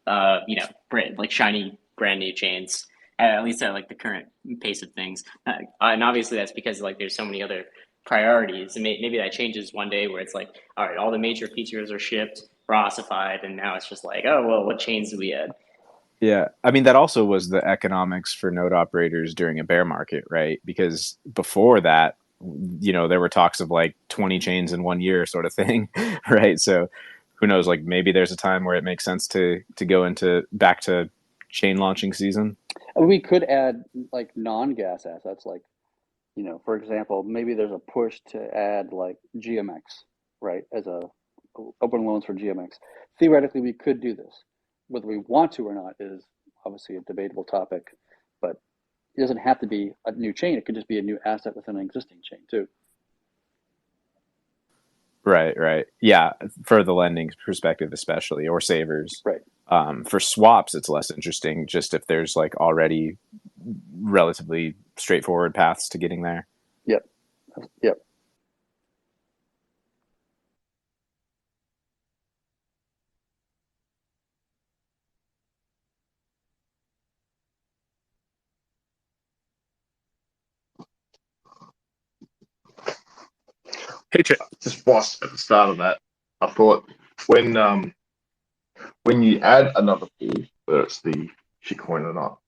S1: like shiny brand new chains at least at like the current pace of things. And obviously that's because like there's so many other priorities, and maybe that changes one day where it's like, all right, all the major features are shipped, we're ossified, and now it's just like, oh well, what chains do we add?
S3: Yeah, I mean that also was the economics for node operators during a bear market, right? Because before that, there were talks of like 20 chains in 1 year sort of thing, right? So who knows, like maybe there's a time where it makes sense to go into back to chain launching season.
S2: We could add like non-gas assets, like, for example, maybe there's a push to add like GMX, right, as a open loans for GMX. Theoretically, we could do this. Whether we want to or not is obviously a debatable topic, but it doesn't have to be a new chain. It could just be a new asset within an existing chain too.
S3: Right, right. Yeah, for the lending perspective, especially, or savers.
S2: Right.
S3: For swaps, it's less interesting, just if there's like already relatively straightforward paths to getting there.
S2: Yep. Yep.
S4: Hey, just boss at the start of that, I thought when when you add another pool, whether it's the shitcoin or not,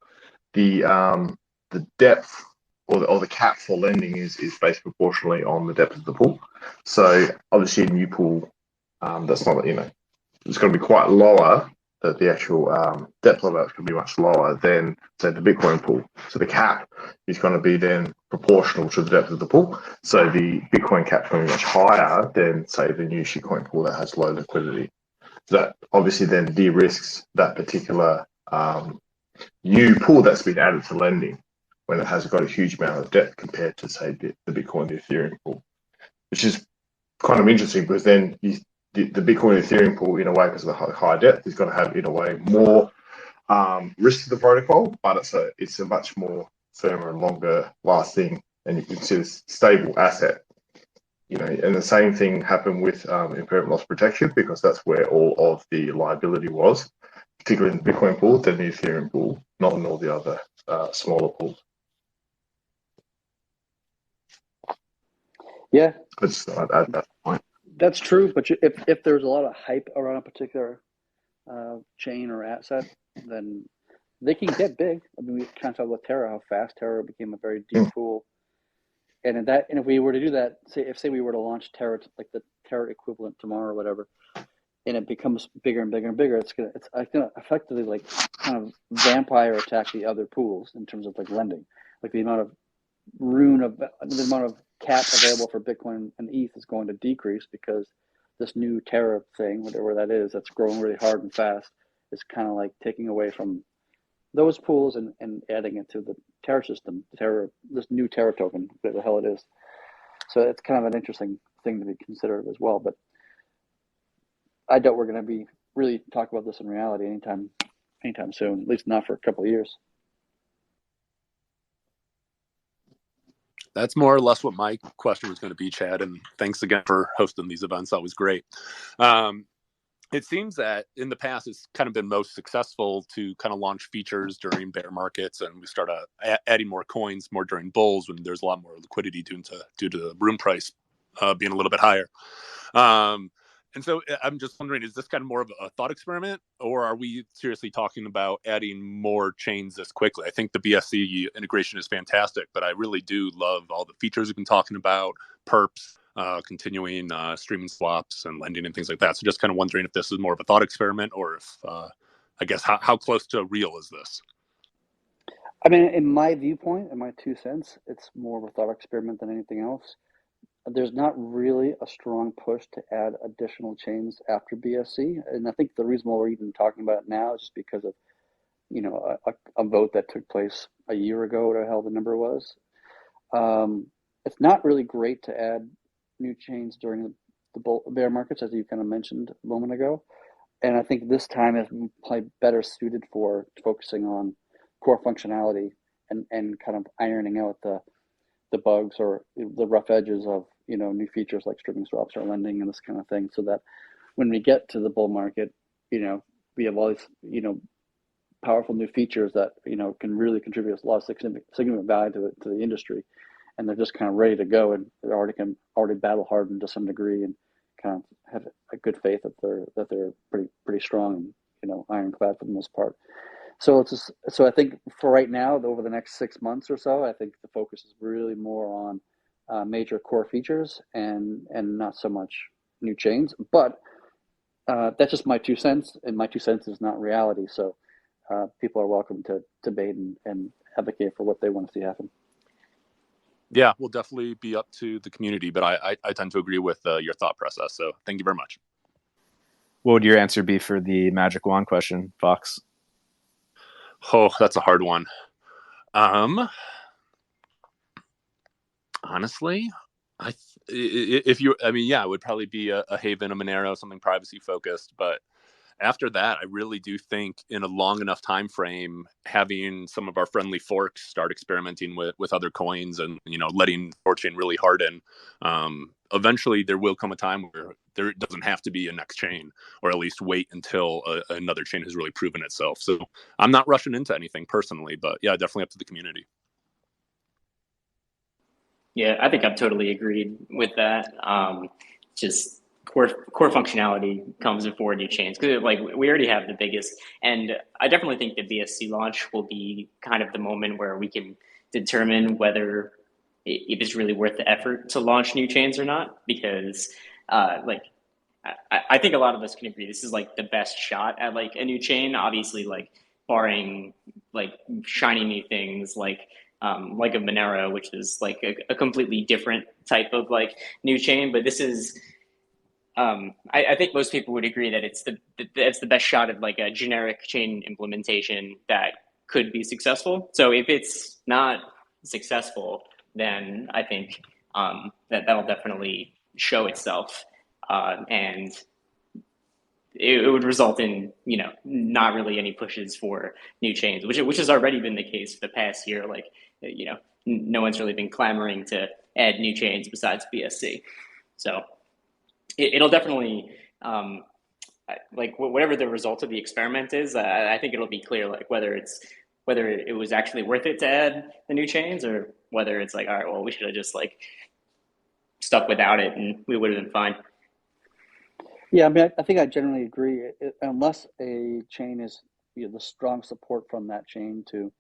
S4: the depth or the cap for lending is based proportionally on the depth of the pool. So obviously a new pool that's not it's going to be quite lower. That the actual depth of it's going to be much lower than say the Bitcoin pool. So the cap is going to be then proportional to the depth of the pool. So the Bitcoin cap is going to be much higher than say the new shitcoin pool that has low liquidity. So that obviously then de-risks that particular new pool that's been added to lending when it has got a huge amount of depth compared to say the Bitcoin, the Ethereum pool, which is kind of interesting because then the Bitcoin Ethereum pool, in a way, because of the high depth, is going to have, in a way, more risk to the protocol, but it's a much more firmer and longer lasting, and you consider stable asset. And the same thing happened with impairment loss protection because that's where all of the liability was, particularly in the Bitcoin pool, then the Ethereum pool, not in all the other smaller pools.
S2: Yeah.
S4: Just at that point.
S2: That's true, but if there's a lot of hype around a particular chain or asset, then they can get big. I mean, we kind of talked about Terra, how fast Terra became a very deep pool, and if we were to do that, say we were to launch Terra, like the Terra equivalent tomorrow or whatever, and it becomes bigger and bigger and bigger, it's gonna effectively like kind of vampire attack the other pools in terms of like lending, like the amount of the amount of cap available for Bitcoin and ETH is going to decrease because this new Terra thing, whatever that is, that's growing really hard and fast, is kind of like taking away from those pools and adding it to the Terra system, this new Terra token, whatever the hell it is. So it's kind of an interesting thing to be considered as well. But I doubt we're going to be really talking about this in reality anytime soon, at least not for a couple of years.
S5: That's more or less what my question was going to be, Chad. And thanks again for hosting these events. Always great. It seems that in the past, it's kind of been most successful to kind of launch features during bear markets, and we start adding more coins more during bulls when there's a lot more liquidity due to the room price being a little bit higher. And so I'm just wondering, is this kind of more of a thought experiment, or are we seriously talking about adding more chains this quickly? I think the BSC integration is fantastic, but I really do love all the features we've been talking about, perps, continuing streaming swaps and lending and things like that. So just kind of wondering if this is more of a thought experiment, or if, I guess, how close to real is this?
S2: I mean, in my viewpoint, in my 2 cents, it's more of a thought experiment than anything else. There's not really a strong push to add additional chains after BSC, and I think the reason why we're even talking about it now is just because of a vote that took place a year ago, whatever the hell the number was. It's not really great to add new chains during the bear markets, as you kind of mentioned a moment ago, and I think this time is probably better suited for focusing on core functionality and kind of ironing out the bugs or the rough edges of new features like streaming swaps or lending and this kind of thing, so that when we get to the bull market, we have all these powerful new features that can really contribute a lot of significant value to the industry, and they're just kind of ready to go, and they're already battle hardened to some degree, and kind of have a good faith that they're pretty strong and ironclad for the most part. So I think for right now, over the next 6 months or so, I think the focus is really more on major core features and not so much new chains. But that's just my 2 cents, and my 2 cents is not reality. So people are welcome to debate and advocate for what they want to see happen.
S5: Yeah, we'll definitely be up to the community, but I tend to agree with your thought process. So thank you very much.
S3: What would your answer be for the magic wand question, Fox?
S5: Oh, that's a hard one. Honestly, it would probably be a Haven, a Monero, something privacy focused. But after that, I really do think in a long enough time frame, having some of our friendly forks start experimenting with other coins and letting THORChain really harden. Eventually, there will come a time where there doesn't have to be a next chain, or at least wait until another chain has really proven itself. So I'm not rushing into anything personally, but yeah, definitely up to the community.
S1: Yeah, I think I'm totally agreed with that. Just core functionality comes before new chains, because like we already have the biggest, and I definitely think the BSC launch will be kind of the moment where we can determine whether if it's really worth the effort to launch new chains or not. Because I think a lot of us can agree this is like the best shot at like a new chain. Obviously, like barring like shiny new things like a Monero, which is like a completely different type of like new chain. But this is, I think most people would agree that it's the best shot at like a generic chain implementation that could be successful. So if it's not successful, then I think that'll definitely show itself, and it would result in not really any pushes for new chains, which has already been the case for the past year. Like no one's really been clamoring to add new chains besides BSC. So it'll definitely like whatever the result of the experiment is. I think it'll be clear like whether it was actually worth it to add the new chains, or whether it's like, all right, well, we should have just like stuck without it and we would have been fine.
S2: Yeah, I mean, I think I generally agree. Unless a chain is the strong support from that chain to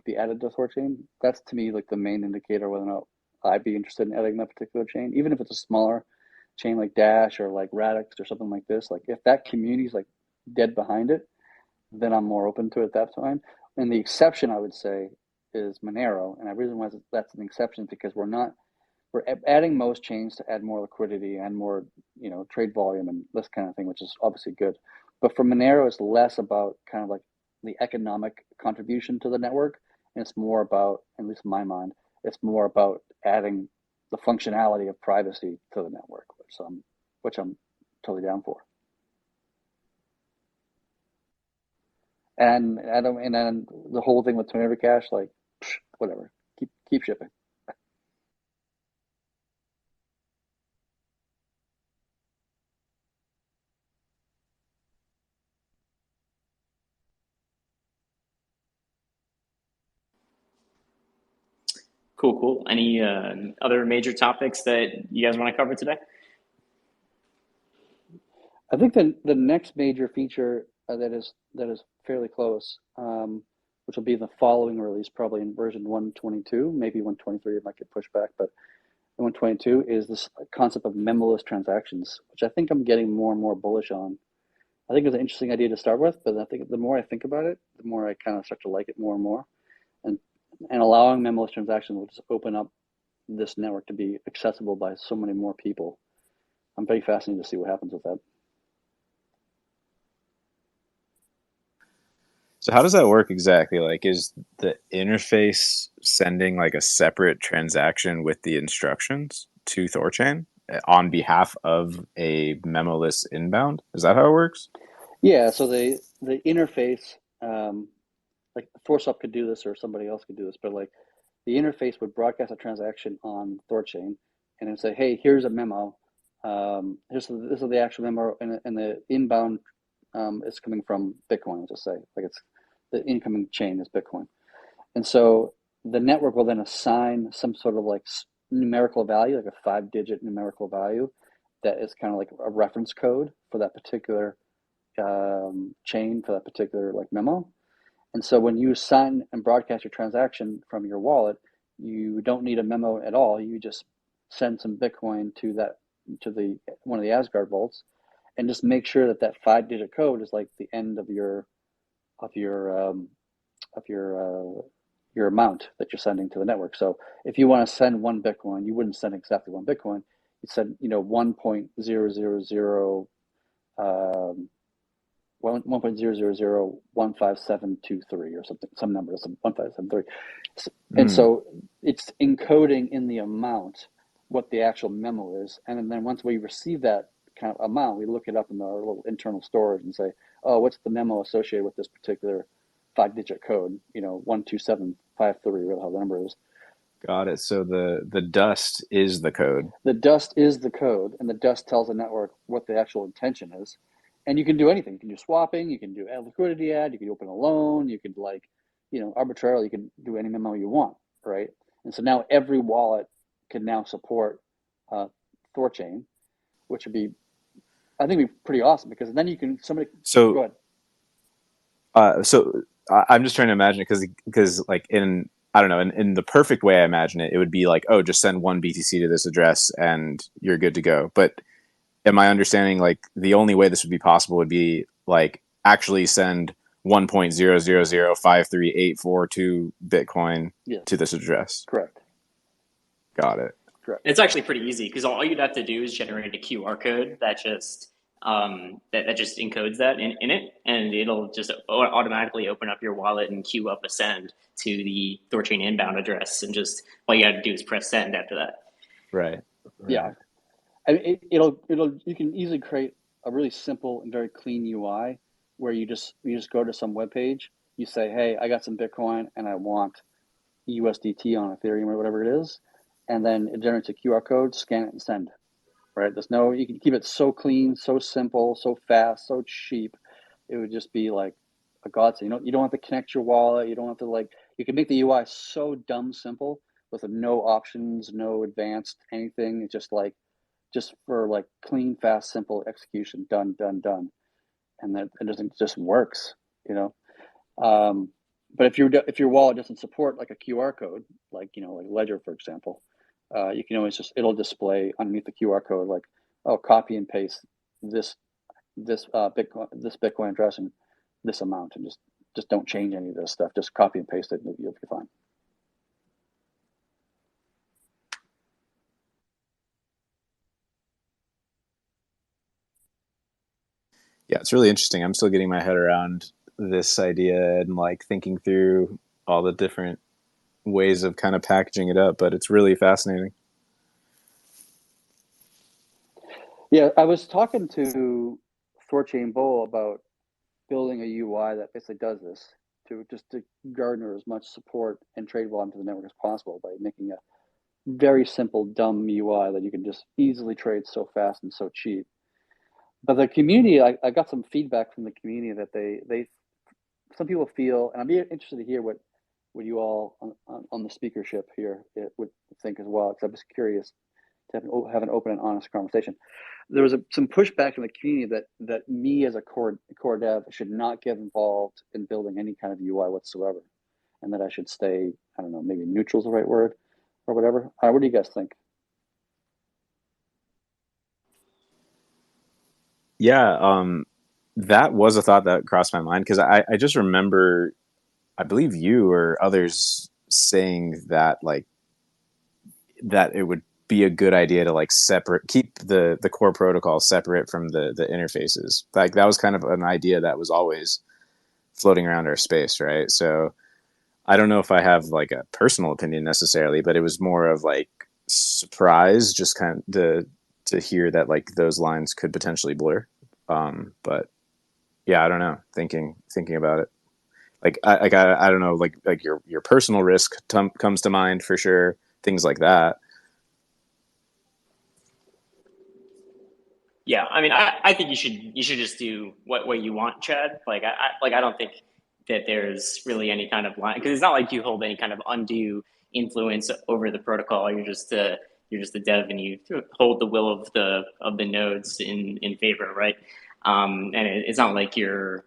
S2: be added to THORChain, that's to me like the main indicator whether or not I'd be interested in adding that particular chain, even if it's a smaller chain like Dash or like Radix or something like this. Like if that community's like dead behind it, then I'm more open to it at that time. And the exception I would say is Monero, and the reason why that's an exception is because we're adding most chains to add more liquidity and more trade volume and this kind of thing, which is obviously good. But for Monero, it's less about kind of like the economic contribution to the network, and it's more about, at least in my mind, it's more about adding the functionality of privacy to the network, which I'm totally down for. And then the whole thing with Twitter Cash, like whatever, keep shipping.
S1: Cool. Any other major topics that you guys want to cover today?
S2: I think the next major feature that is fairly close, which will be the following release, probably in version 1.22, maybe 1.23, it might get pushed back, but 1.22 is this concept of memoless transactions, which I think I'm getting more and more bullish on. I think it's an interesting idea to start with, but I think the more I think about it, the more I kind of start to like it more and more. And allowing memoless transactions will just open up this network to be accessible by so many more people. I'm very fascinated to see what happens with that.
S3: So how does that work exactly? Like, is the interface sending like a separate transaction with the instructions to THORChain on behalf of a memoless inbound? Is that how it works?
S2: Yeah, so the interface, like THORSUP could do this or somebody else could do this, but like the interface would broadcast a transaction on THORChain and then say, hey, here's a memo. This is the actual memo, and the inbound is coming from Bitcoin, just say. Like the incoming chain is Bitcoin. And so the network will then assign some sort of like numerical value, like a 5-digit numerical value that is kind of like a reference code for that particular chain, for that particular like memo. And so when you sign and broadcast your transaction from your wallet, you don't need a memo at all. You just send some Bitcoin to the one of the Asgard vaults, and just make sure that 5-digit code is like the end of your amount that you're sending to the network. So if you want to send 1 Bitcoin, you wouldn't send exactly 1 Bitcoin. You send 1.000 1.0001573 or something, some number, some 1573. And so it's encoding in the amount what the actual memo is. And then once we receive that kind of amount, we look it up in our little internal storage and say, oh, what's the memo associated with this particular 5-digit code, 12753, whatever the hell the number is.
S3: Got it. So the dust is the code.
S2: The dust is the code, and the dust tells the network what the actual intention is. And you can do anything. You can do swapping, you can do a liquidity add, you can open a loan, you could arbitrarily, you can do any memo you want, right? And so now every wallet can now support THORChain, which would be, I think, be pretty awesome, because then you can, go ahead.
S3: So I'm just trying to imagine it because like in the perfect way I imagine it, it would be like, oh, just send 1 BTC to this address and you're good to go. But am I understanding like the only way this would be possible would be like actually send 1.0005384 Bitcoin to this address?
S2: Correct.
S3: Got it.
S2: Correct.
S1: It's actually pretty easy, because all you'd have to do is generate a QR code that just encodes that in it, and it'll just automatically open up your wallet and queue up a send to the THORChain inbound address, and just all you got to do is press send after that.
S3: Right.
S2: Yeah. I mean, you can easily create a really simple and very clean UI where you just go to some web page, you say, hey, I got some Bitcoin and I want USDT on Ethereum or whatever it is, and then it generates a QR code, scan it and send. Right? You can keep it so clean, so simple, so fast, so cheap. It would just be like a godsend. You don't have to connect your wallet. You don't have to you can make the UI so dumb simple with no options, no advanced anything. It's just for clean, fast, simple execution. Done. And that it just works, But if your wallet doesn't support like a QR code, like Ledger, for example, you can always it'll display underneath the QR code like, oh, copy and paste this Bitcoin address and this amount, and just don't change any of this stuff. Just copy and paste it, and you'll be fine.
S3: Yeah, it's really interesting. I'm still getting my head around this idea and thinking through all the different ways of kind of packaging it up, but it's really fascinating.
S2: Yeah, I was talking to THORChain Bull about building a UI that basically does this to garner as much support and trade volume to the network as possible by making a very simple, dumb UI that you can just easily trade so fast and so cheap. But the community, I got some feedback from the community that some people feel, and I'd be interested to hear what you all on the speakership here would think as well, because I'm just curious to have an open and honest conversation. There was some pushback from the community that me as a core dev should not get involved in building any kind of UI whatsoever, and that I should stay, I don't know, maybe neutral is the right word or whatever. What do you guys think?
S3: Yeah, that was a thought that crossed my mind, because I just remember, I believe you or others saying that that it would be a good idea to keep the core protocol separate from the interfaces. That was kind of an idea that was always floating around our space, right? So I don't know if I have a personal opinion necessarily, but it was more of surprise, just kind of to hear that those lines could potentially blur. But yeah, I don't know. Thinking about it, I don't know, your personal risk comes to mind for sure. Things like that.
S1: Yeah, I mean, I think you should just do what you want, Chad. I don't think that there's really any kind of line, because it's not like you hold any kind of undue influence over the protocol. You're just the dev, and you hold the will of the nodes in favor, right? And it's not like you're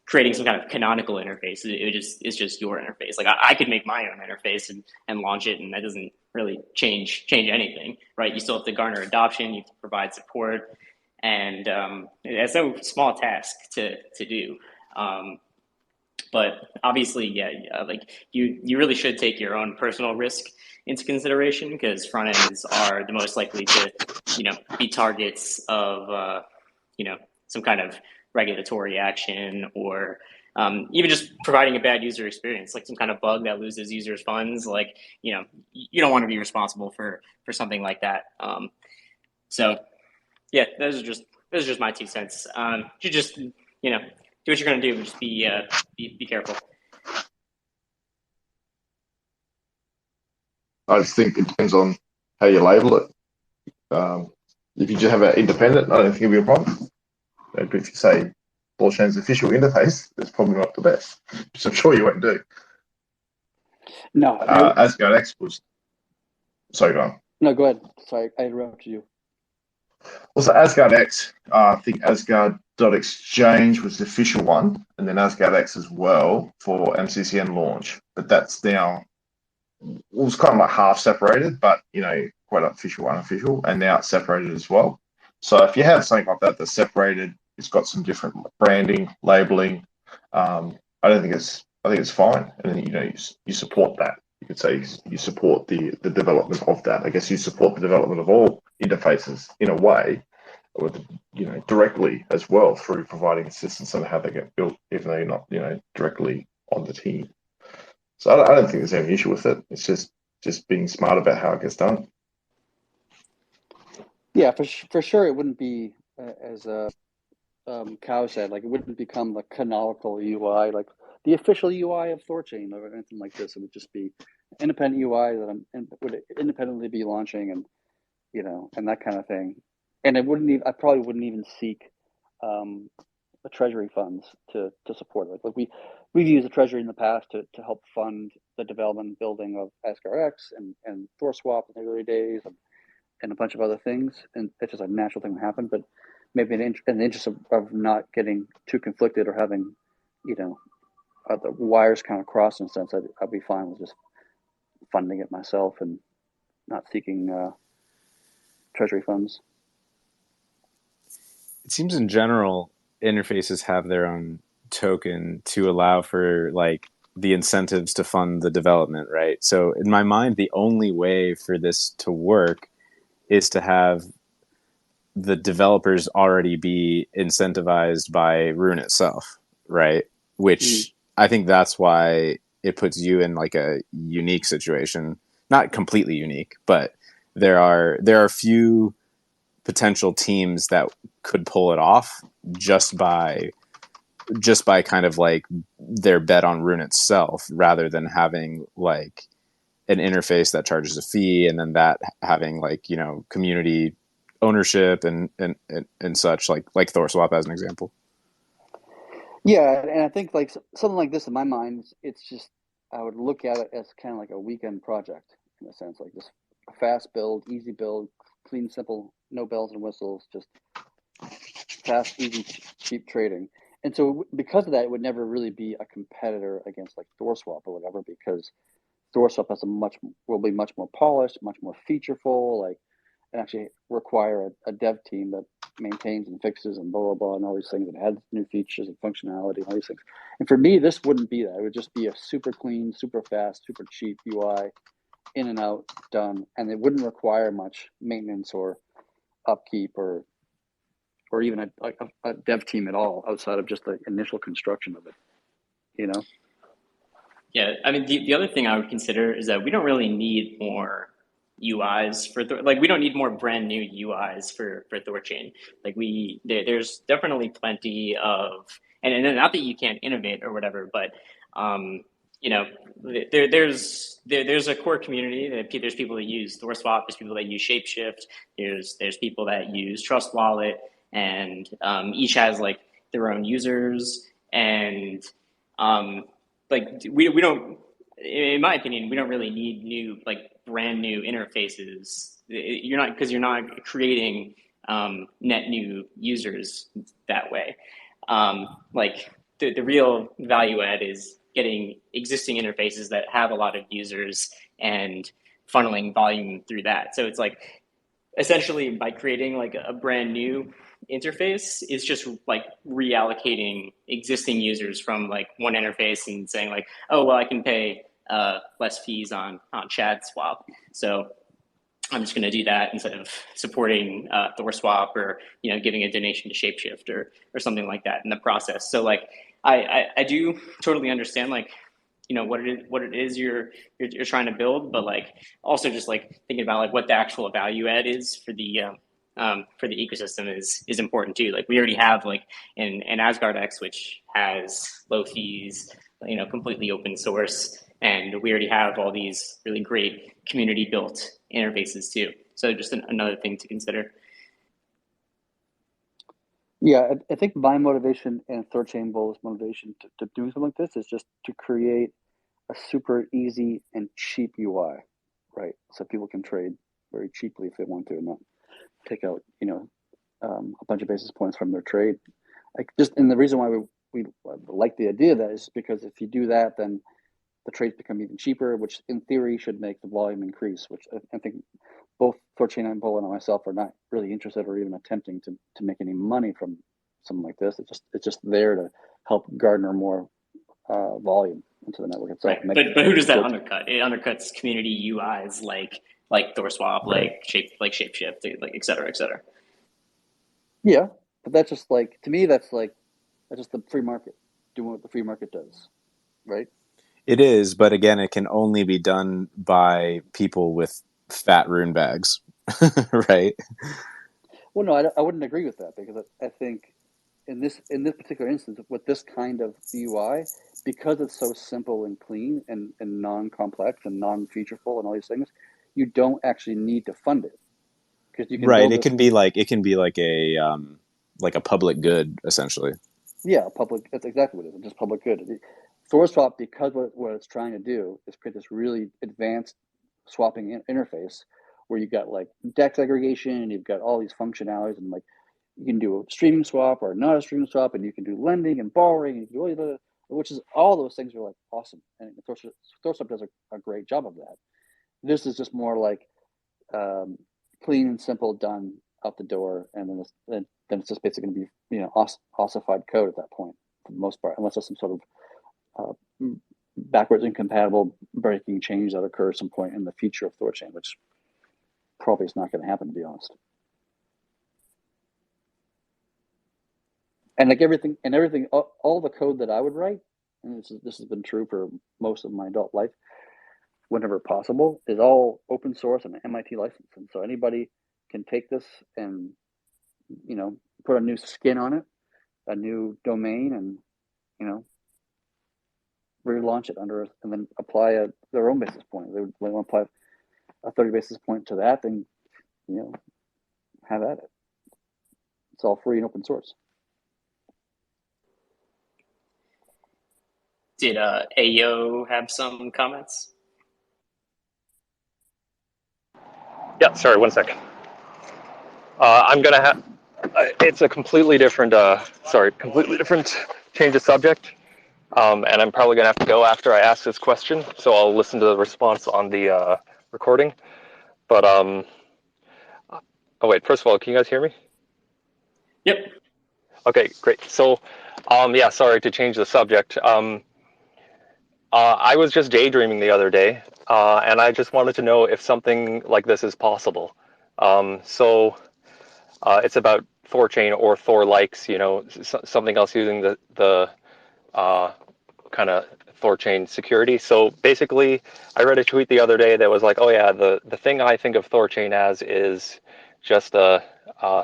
S1: creating some kind of canonical interface. It's just your interface. Like I could make my own interface and launch it, and that doesn't really change anything, right? You still have to garner adoption, you have to provide support, and it's no small task to do. But obviously, like you really should take your own personal risk into consideration, because front ends are the most likely to, be targets of, some kind of regulatory action, or even just providing a bad user experience, like some kind of bug that loses users funds. Like, you don't want to be responsible for something like that. So yeah, those are just my 2 cents. You just, do what you're going to do, but just be careful.
S4: I just think it depends on how you label it. If you just have an independent, I don't think it'll be a problem. But if you say THORChain's official interface, that's probably not the best, which I'm sure you won't do.
S2: No.
S4: Asgard X was. Sorry, go on.
S2: No, go ahead. Sorry, I interrupted you.
S4: Well, so Asgard X, I think Asgard.exchange was the official one, and then Asgard X as well for MCCN launch. But that's now, it was kind of like half separated, but quite official, unofficial, and now it's separated as well. So if you have something like that that's separated, it's got some different branding, labeling. I think it's fine, and then you support that. You could say you support the development of that. I guess you support the development of all interfaces in a way, with directly as well, through providing assistance on how they get built, even though you're not directly on the team. So I don't think there's any issue with it. It's just being smart about how it gets done.
S2: Yeah, for sure, it wouldn't be as Cow said, like it wouldn't become the canonical UI, like the official UI of THORChain or anything like this. It would just be independent UI that would independently be launching, and and that kind of thing. And I probably wouldn't even seek the treasury funds to support it. Like we've used the treasury in the past to help fund the development and building of AskRX and THORSwap in the early days, and a bunch of other things. And it's just a natural thing to happen. But maybe in the interest of not getting too conflicted or having, the wires kind of crossed in a sense, I'd be fine with just funding it myself and not seeking treasury funds.
S3: It seems in general, interfaces have their own token to allow for like the incentives to fund the development, right? So in my mind, the only way for this to work is to have the developers already be incentivized by Rune itself, right? Which I think that's why it puts you in like a unique situation. Not completely unique, but there are few potential teams that could pull it off just by kind of like their bet on Rune itself, rather than having like an interface that charges a fee, and then that having like community ownership and such, like THORSwap as an example.
S2: Yeah, and I think like something like this in my mind, it's just, I would look at it as kind of like a weekend project in a sense, like just a fast build, easy build, clean, simple, no bells and whistles, just fast, easy, cheap trading. And so because of that, it would never really be a competitor against like THORSwap or whatever, because THORSwap will be much more polished, much more featureful, and actually require a dev team that maintains and fixes and blah, blah, blah, and all these things, and adds new features and functionality and all these things. And for me, this wouldn't be that. It would just be a super clean, super fast, super cheap UI, in and out, done. And it wouldn't require much maintenance or upkeep or even a dev team at all, outside of just the initial construction of it,
S1: Yeah, I mean, the other thing I would consider is that we don't really need more UIs we don't need more brand new UIs for THORChain. Like there's definitely plenty of, and not that you can't innovate or whatever, but there's a core community. There's people that use THORSwap, there's people that use Shapeshift, there's people that use Trust Wallet, and each has like their own users and like we don't, in my opinion, we don't really need new, like brand new interfaces. You're not, because you're not creating net new users that way. Like the real value add is getting existing interfaces that have a lot of users and funneling volume through that. So it's like essentially by creating like a brand new interface is just like reallocating existing users from like one interface and saying like, oh well, I can pay less fees on Chad swap, so I'm just going to do that instead of supporting THORSwap or giving a donation to Shapeshift or something like that in the process. So like I do totally understand like what it is you're trying to build, but like also just like thinking about like what the actual value add is for the ecosystem is important too. Like we already have like an AsgardX, which has low fees, completely open source, and we already have all these really great community built interfaces too. So just another thing to consider.
S2: Yeah, I think my motivation and THORChain Bull's motivation to do something like this is just to create a super easy and cheap UI, right? So people can trade very cheaply if they want to, and not take out a bunch of basis points from their trade. And the reason why we like the idea of that is because if you do that, then the trades become even cheaper, which in theory should make the volume increase, which I think both THORChain and Bull and myself are not really interested or even attempting to make any money from something like this. It's just there to help garner more volume into the network itself.
S1: Right. But who does that undercut? It undercuts community UIs like THORSwap,
S3: Right.
S1: like Shapeshift, like et cetera, et cetera.
S2: Yeah, but that's just like, to me, that's just the free market doing what the free market does, right?
S3: It is, but again, it can only be done by people with fat rune bags, right?
S2: Well, no, I wouldn't agree with that, because I think in this particular instance with this kind of UI, because it's so simple and clean and non-complex and non-featureful and all these things, you don't actually need to fund it, because you can
S3: Right.
S2: build
S3: It can be like a public good essentially.
S2: Yeah, public. That's exactly what it is. It's just public good. THORSwap, because what it's trying to do is create this really advanced swapping interface where you've got like DEX aggregation, and you've got all these functionalities, and like you can do a streaming swap or not a streaming swap, and you can do lending and borrowing, and you can do all these other, which is all those things are like awesome. And THORSwap does a great job of that. This is just more like clean and simple, done out the door, and then it's just basically going to be ossified code at that point for the most part, unless there's some sort of backwards incompatible breaking change that occurs some point in the future of THORChain, which probably is not going to happen, to be honest. And like everything, all the code that I would write, and this has been true for most of my adult life, whenever possible, is all open source and MIT license. And so anybody can take this and put a new skin on it, a new domain, and relaunch it under, and then apply their own basis point. They want to apply a 30 basis point to that, then have at it. It's all free and open source.
S1: Did Ayo have some comments?
S6: Yeah, sorry, 1 second. I'm gonna have. It's a completely different. Completely different change of subject. And I'm probably gonna have to go after I ask this question, so I'll listen to the response on the recording. But oh wait, first of all, can you guys hear me?
S1: Yep.
S6: Okay, great. So, yeah, sorry to change the subject. I was just daydreaming the other day, and I just wanted to know if something like this is possible. It's about THORChain or Thor likes, something else using the kind of THORChain security. So basically, I read a tweet the other day that was like, oh yeah, the thing I think of THORChain as is just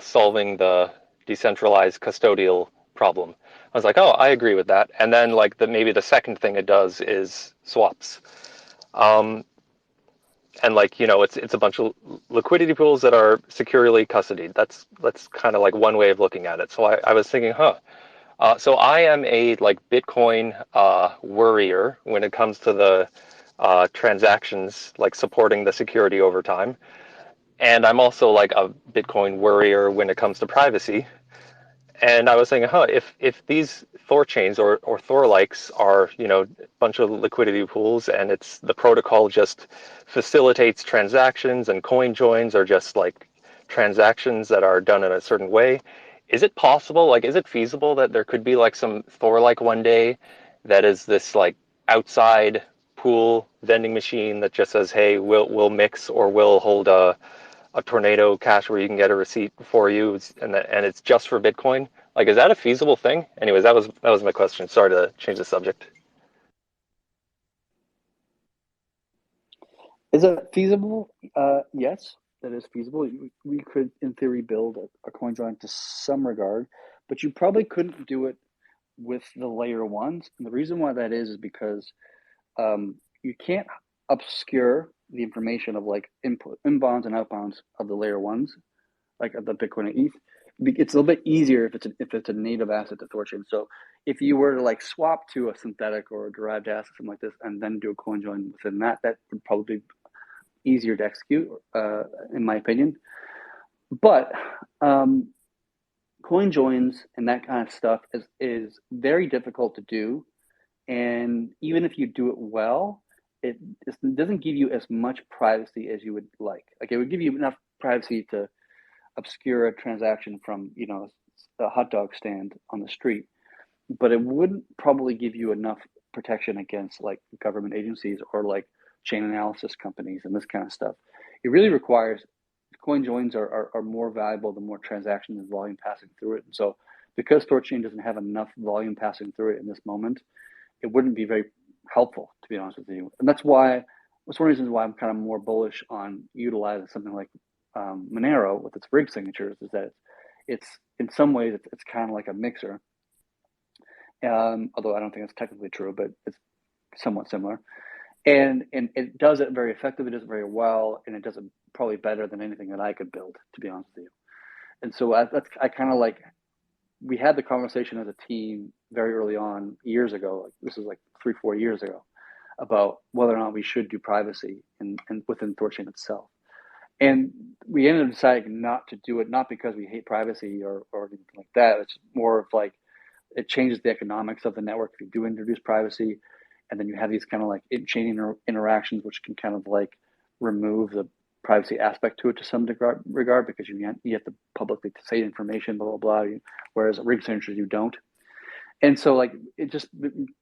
S6: solving the decentralized custodial problem. I was like, oh, I agree with that. And then like maybe the second thing it does is swaps. And like, it's a bunch of liquidity pools that are securely custodied. That's kind of like one way of looking at it. So I was thinking, So I am a like Bitcoin worrier when it comes to the transactions, like supporting the security over time. And I'm also like a Bitcoin worrier when it comes to privacy. And I was saying, if these THORChains or Thor likes are, a bunch of liquidity pools, and it's the protocol just facilitates transactions, and coin joins are just like transactions that are done in a certain way. Is it possible, like, is it feasible that there could be like some Thor like one day that is this like outside pool vending machine that just says, hey, we'll mix, or we'll hold a tornado cash where you can get a receipt for you, and it's just for Bitcoin? Like, is that a feasible thing? Anyways, that was my question. Sorry to change the subject.
S2: Is it feasible? Yes, that is feasible. We could, in theory, build a coin join to some regard, but you probably couldn't do it with the layer ones. And the reason why that is because you can't obscure the information of like inbounds and outbounds of the layer ones, like of the Bitcoin and ETH. It's a little bit easier if it's a native asset to THORChain. So if you were to like swap to a synthetic or a derived asset, something like this, and then do a coin join within that would probably be easier to execute, in my opinion. But coin joins and that kind of stuff is very difficult to do. And even if you do it well, it doesn't give you as much privacy as you would like. Like, it would give you enough privacy to obscure a transaction from, a hot dog stand on the street, but it wouldn't probably give you enough protection against like government agencies or like chain analysis companies and this kind of stuff. It really requires coin joins are more valuable the more transactions and volume passing through it. And so because THORChain doesn't have enough volume passing through it in this moment, it wouldn't be very helpful, to be honest with you. And that's one of the reasons why I'm kind of more bullish on utilizing something like Monero with its rig signatures, is that it's in some ways it's kind of like a mixer. Although I don't think it's technically true, but it's somewhat similar. And it does it very effectively, it does it very well, and it does it probably better than anything that I could build, to be honest with you. And so I kind of like, we had the conversation as a team very early on, years ago, like this is like 3-4 years ago, about whether or not we should do privacy and within THORChain itself. And we ended up deciding not to do it, not because we hate privacy or anything like that. It's more of like, it changes the economics of the network if you do introduce privacy. And then you have these kind of like in-chain interactions, which can kind of like remove the privacy aspect to it to some regard, because you have to publicly say information, blah, blah, blah. Whereas rig signatures, you don't. And so like, it just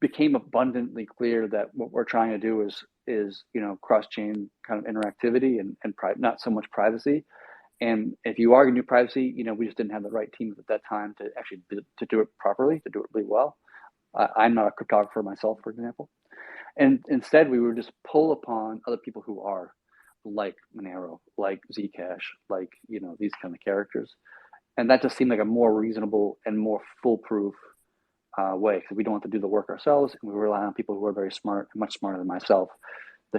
S2: became abundantly clear that what we're trying to do is cross-chain kind of interactivity and not so much privacy. And if you are going to do privacy, we just didn't have the right teams at that time to actually to do it properly, to do it really well. I'm not a cryptographer myself, for example. And instead, we would just pull upon other people who are, like Monero, like Zcash, like, these kind of characters. And that just seemed like a more reasonable and more foolproof way, because we don't have to do the work ourselves, and we rely on people who are very smart, much smarter than myself,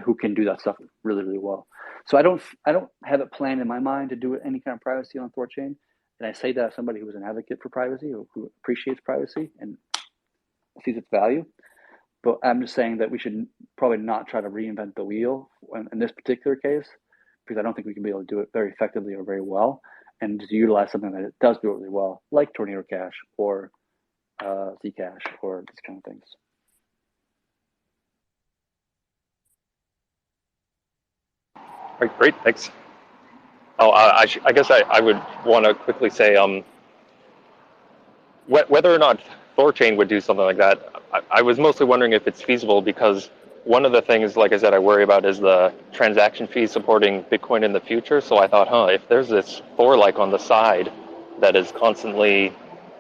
S2: who can do that stuff really, really well. So I don't have it planned in my mind to do any kind of privacy on THORChain. And I say that as somebody who is an advocate for privacy, who appreciates privacy and sees its value. But I'm just saying that we should probably not try to reinvent the wheel in this particular case, because I don't think we can be able to do it very effectively or very well, and just utilize something that it does do it really well, like Tornado Cash or Zcash or these kind of things.
S6: All right, great, thanks. Oh, I guess I would want to quickly say, whether or not THORChain would do something like that, I was mostly wondering if it's feasible, because one of the things, like I said, I worry about is the transaction fees supporting Bitcoin in the future. So I thought, if there's this Thor-like on the side that is constantly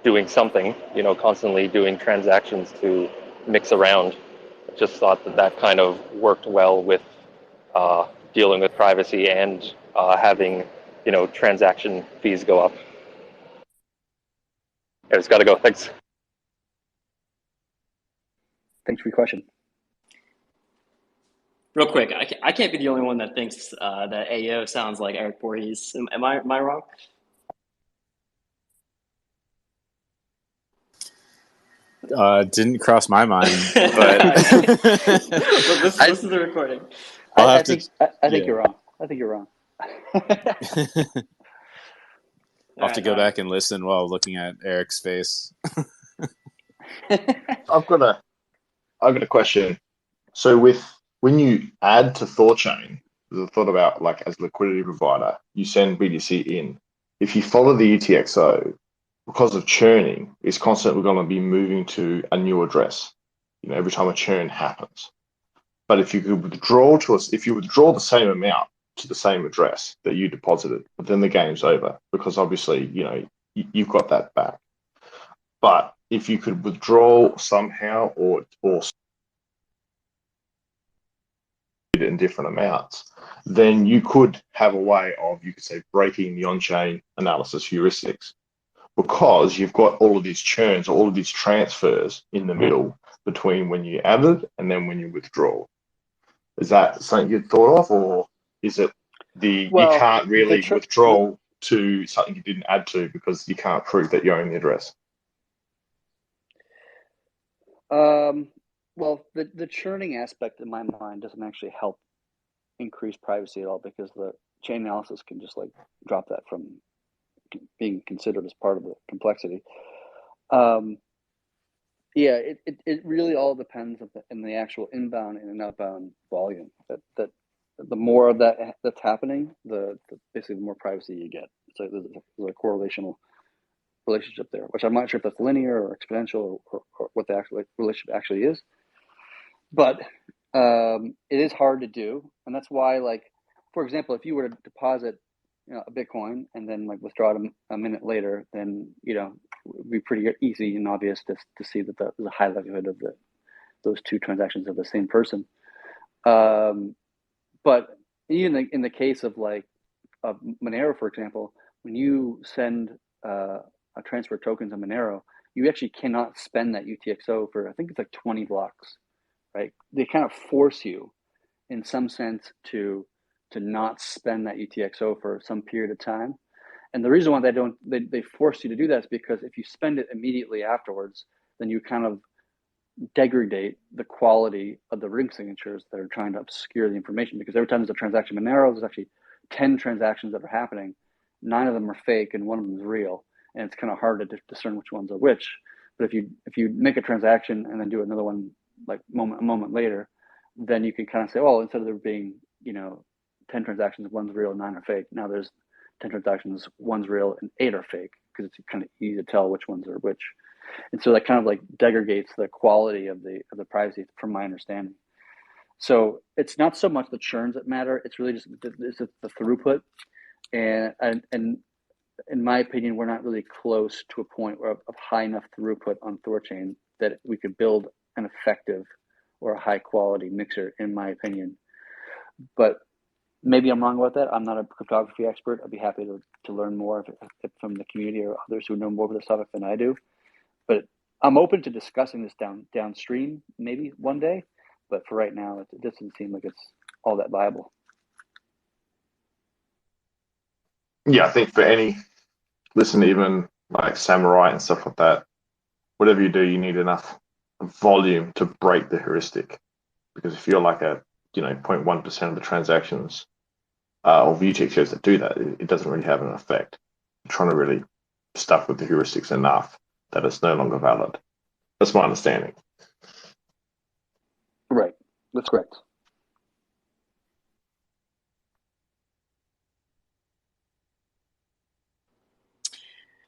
S6: doing something, constantly doing transactions to mix around, I just thought that kind of worked well with dealing with privacy and having, transaction fees go up. It's got to go. Thanks.
S2: Thanks for your question.
S1: Real quick, I can't be the only one that thinks that AO sounds like Eric Voorhees. Am I, wrong?
S3: Didn't cross my mind,
S1: Well,
S3: but
S1: listen to the recording.
S3: I'll have
S2: I think you're wrong. I think you're wrong.
S3: I'll have to go back and listen while looking at Eric's face.
S4: I've got a question. So when you add to THORChain, there's a thought about like as a liquidity provider, you send BTC in. If you follow the UTXO, because of churning, it's constantly going to be moving to a new address. Every time a churn happens. But if you could if you withdraw the same amount to the same address that you deposited, but then the game's over because obviously you've got that back. But if you could withdraw somehow or it in different amounts, then you could have a way of, you could say, breaking the on-chain analysis heuristics because you've got all of these churns, all of these transfers in the middle between when you added and then when you withdraw. Is that something you'd thought of, or is it you can't really withdraw to something you didn't add to because you can't prove that you own the address?
S2: Well, the churning aspect in my mind doesn't actually help increase privacy at all because the chain analysis can just like drop that from being considered as part of the complexity. Yeah, it really all depends on the actual inbound and outbound volume. That the more of that's happening, basically the more privacy you get. So there's a correlational relationship there, which I'm not sure if that's linear or exponential or what the actual relationship actually is. But it is hard to do, and that's why, like, for example, if you were to deposit a Bitcoin and then like withdraw it a minute later, then it would be pretty easy and obvious to see that there's a high likelihood of those two transactions of the same person. But even in the case of like of Monero, for example, when you send a transfer token to Monero, you actually cannot spend that UTXO for, I think it's like 20 blocks, right? They kind of force you in some sense to not spend that UTXO for some period of time. And the reason why they force you to do that is because if you spend it immediately afterwards, then you kind of degrade the quality of the ring signatures that are trying to obscure the information. Because every time there's a transaction in Monero, there's actually 10 transactions that are happening. 9 of them are fake and 1 of them is real. And it's kind of hard to discern which ones are which. But if you make a transaction and then do another one like a moment later, then you can kind of say, well, instead of there being 10 transactions, 1's real, 9 are fake. Now there's 10 transactions, 1's real, and 8 are fake because it's kind of easy to tell which ones are which. And so that kind of like degrades the quality of the privacy, from my understanding. So it's not so much the churns that matter; it's really just the throughput. And in my opinion, we're not really close to a point of high enough throughput on THORChain that we could build an effective or a high quality mixer, in my opinion. But maybe I'm wrong about that. I'm not a cryptography expert. I'd be happy to learn more if from the community or others who know more about this topic than I do. But I'm open to discussing this downstream, maybe one day. But for right now, it doesn't seem like it's all that viable.
S4: Yeah, I think for any listen, even like Samurai and stuff like that, whatever you do, you need enough volume to break the heuristic. Because if you're like a 0.1% of the transactions of UTXOs that do that, it doesn't really have an effect. You're trying to really stuff with the heuristics enough that it's no longer valid. That's my understanding.
S2: Right. That's correct.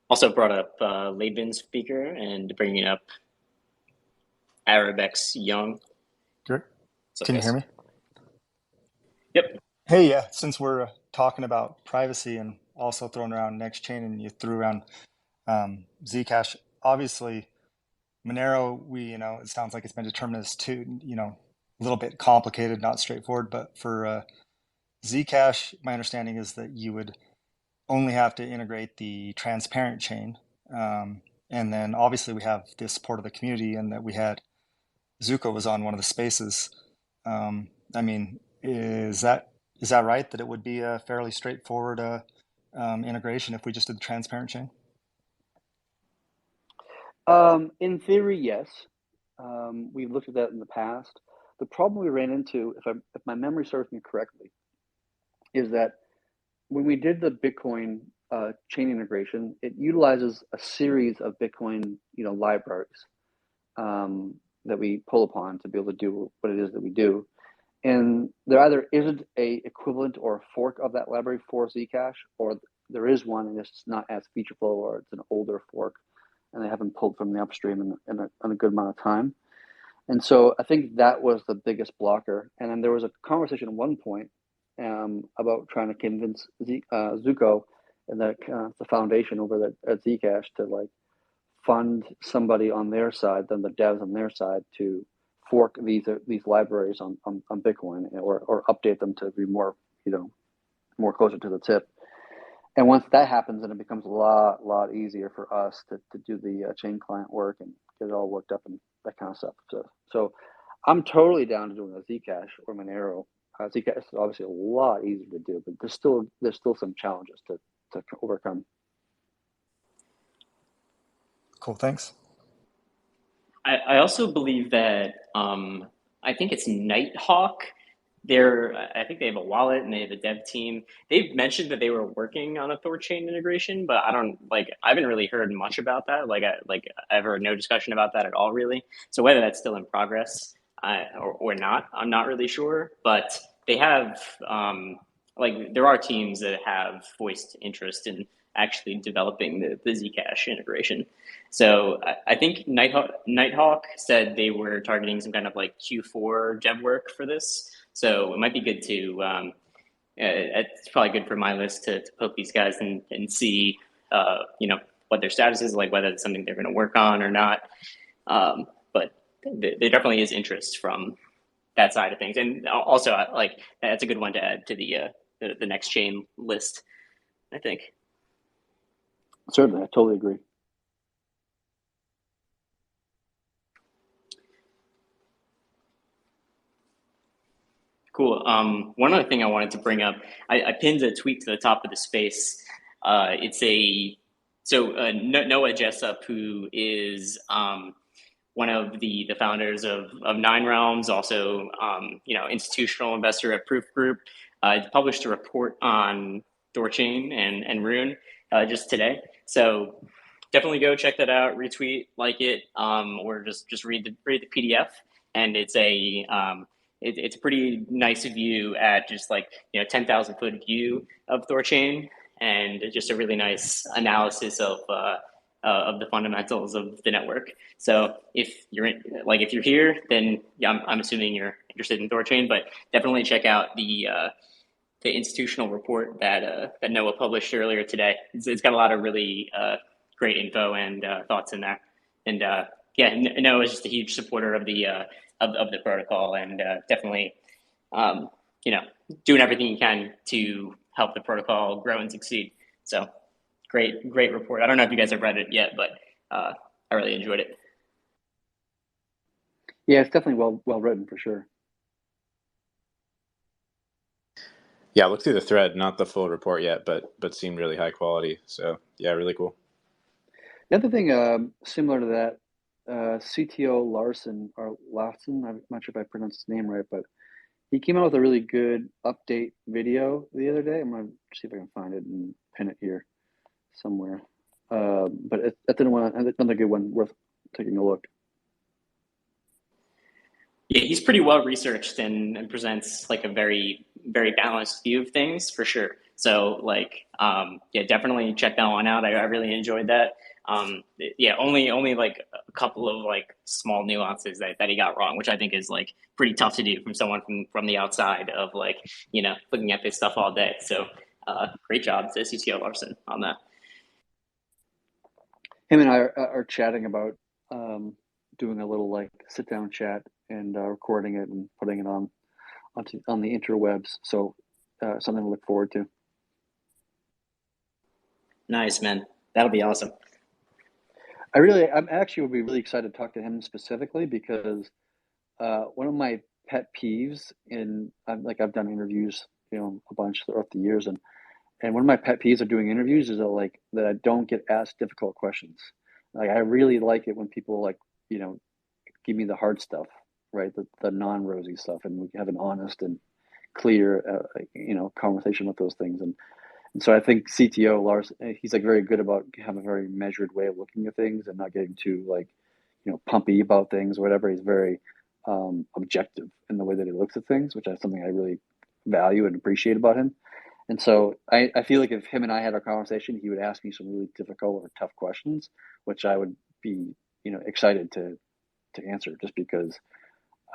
S1: Also brought up Laban's speaker and bringing up Arabex Young.
S7: Sure. Can you hear me?
S1: Yep.
S7: Hey, yeah. Since we're talking about privacy and also throwing around NextChain, and you threw around Zcash, obviously Monero, it sounds like it's been determined as too, a little bit complicated, not straightforward. But for Zcash, my understanding is that you would only have to integrate the transparent chain. And then obviously we have this support of the community, and that we had Zuko was on one of the spaces. I mean, is that right, that it would be a fairly straightforward integration if we just did the transparent chain?
S2: In theory, yes. We've looked at that in the past. The problem we ran into, if my memory serves me correctly, is that when we did the Bitcoin chain integration, it utilizes a series of Bitcoin, libraries that we pull upon to be able to do what it is that we do. And there either isn't a equivalent or a fork of that library for Zcash, or there is one and it's not as featureful, or it's an older fork, and they haven't pulled from the upstream in a good amount of time. And so I think that was the biggest blocker. And then there was a conversation at one point about trying to convince Zuko and the foundation over at Zcash to fund somebody on their side, then the devs on their side, to fork these libraries on Bitcoin, or update them to be more closer to the tip. And once that happens, then it becomes a lot easier for us to do the chain client work and get it all worked up and that kind of stuff. So I'm totally down to doing a Zcash or Monero. Zcash is obviously a lot easier to do, but there's still some challenges to overcome.
S7: Cool, thanks.
S1: I also believe that I think it's Nighthawk. I think they have a wallet and they have a dev team. They've mentioned that they were working on a THORChain integration, but I haven't really heard much about that. I've heard no discussion about that at all, really. So whether that's still in progress or not, I'm not really sure. But they have there are teams that have voiced interest in actually developing the Zcash integration. So I think Nighthawk said they were targeting some kind of Q4 dev work for this. So it might be good to, it's probably good for my list to poke these guys and see, what their status is, whether it's something they're going to work on or not. But there definitely is interest from that side of things. And also, that's a good one to add to the next chain list, I think.
S2: Certainly, I totally agree.
S1: Cool. One other thing I wanted to bring up, I pinned a tweet to the top of the space. Noah Jessup, who is one of the founders of Nine Realms, also institutional investor at Proof Group, published a report on THORChain and Rune just today. So definitely go check that out, retweet, like it, or just read the PDF. And it's a pretty nice view at just 10,000 foot view of THORChain, and just a really nice analysis of the fundamentals of the network. So if you're here, then yeah, I'm assuming you're interested in THORChain, but definitely check out the institutional report that Noah published earlier today. It's got a lot of really great info and thoughts in there. And Noah is just a huge supporter of the protocol, and definitely doing everything you can to help the protocol grow and succeed. So great report. I don't know if you guys have read it yet, but I really enjoyed it.
S2: Yeah, it's definitely well written for sure.
S3: Yeah, I looked through the thread, not the full report yet, but seemed really high quality. So yeah, really cool.
S2: The other thing similar to that, CTO Larson, I'm not sure if I pronounced his name right, but he came out with a really good update video the other day. I'm going to see if I can find it and pin it here somewhere. But that's another good one worth taking a look.
S1: Yeah, he's pretty well researched and presents a very, very balanced view of things for sure. So definitely check that one out. I really enjoyed that. Only a couple of small nuances that he got wrong, which I think is pretty tough to do from someone from the outside of looking at this stuff all day. So great job to CTO Larson on that.
S2: Him and I are chatting about doing a little sit down chat and recording it and putting it on the interwebs. So something to look forward to.
S1: Nice, man. That'll be awesome.
S2: I'm actually would be really excited to talk to him specifically, because one of my pet peeves I've done interviews, a bunch throughout the years, and one of my pet peeves of doing interviews is that I don't get asked difficult questions. Like I really like it when people like, give me the hard stuff, right? The non-rosy stuff, and we have an honest and clear, conversation with those things. And so I think CTO Lars, he's like very good about having a very measured way of looking at things and not getting too like, pumpy about things or whatever. He's very objective in the way that he looks at things, which is something I really value and appreciate about him. And so I feel like if him and I had a conversation, he would ask me some really difficult or tough questions, which I would be, excited to answer, just because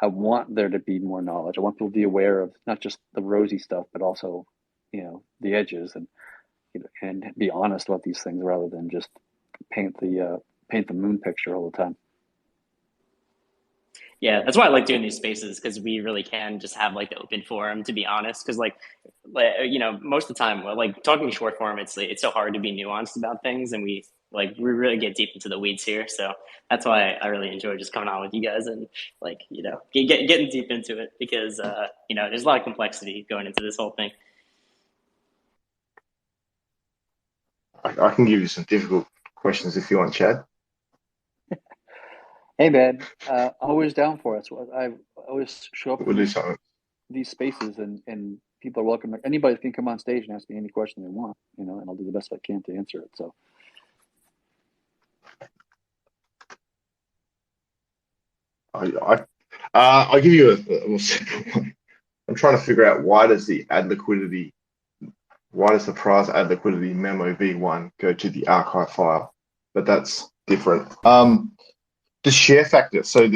S2: I want there to be more knowledge. I want people to be aware of not just the rosy stuff, but also, the edges, and and be honest about these things rather than just paint the moon picture all the time.
S1: Yeah, that's why I like doing these spaces, because we really can just have like the open forum, to be honest. Because most of the time, like talking short form, it's so hard to be nuanced about things, and we really get deep into the weeds here. So that's why I really enjoy just coming on with you guys and getting deep into it, because there's a lot of complexity going into this whole thing.
S4: I can give you some difficult questions if you want, Chad.
S2: Hey man, always down for it. So I always show up
S4: We'll do something.
S2: these spaces, and people are welcome. Anybody can come on stage and ask me any question they want, and I'll do the best I can to answer it. So.
S4: I'll give you a more simple one. I'm trying to figure out why does the price add liquidity memo v1 go to the archive file, but that's different. The share factor. So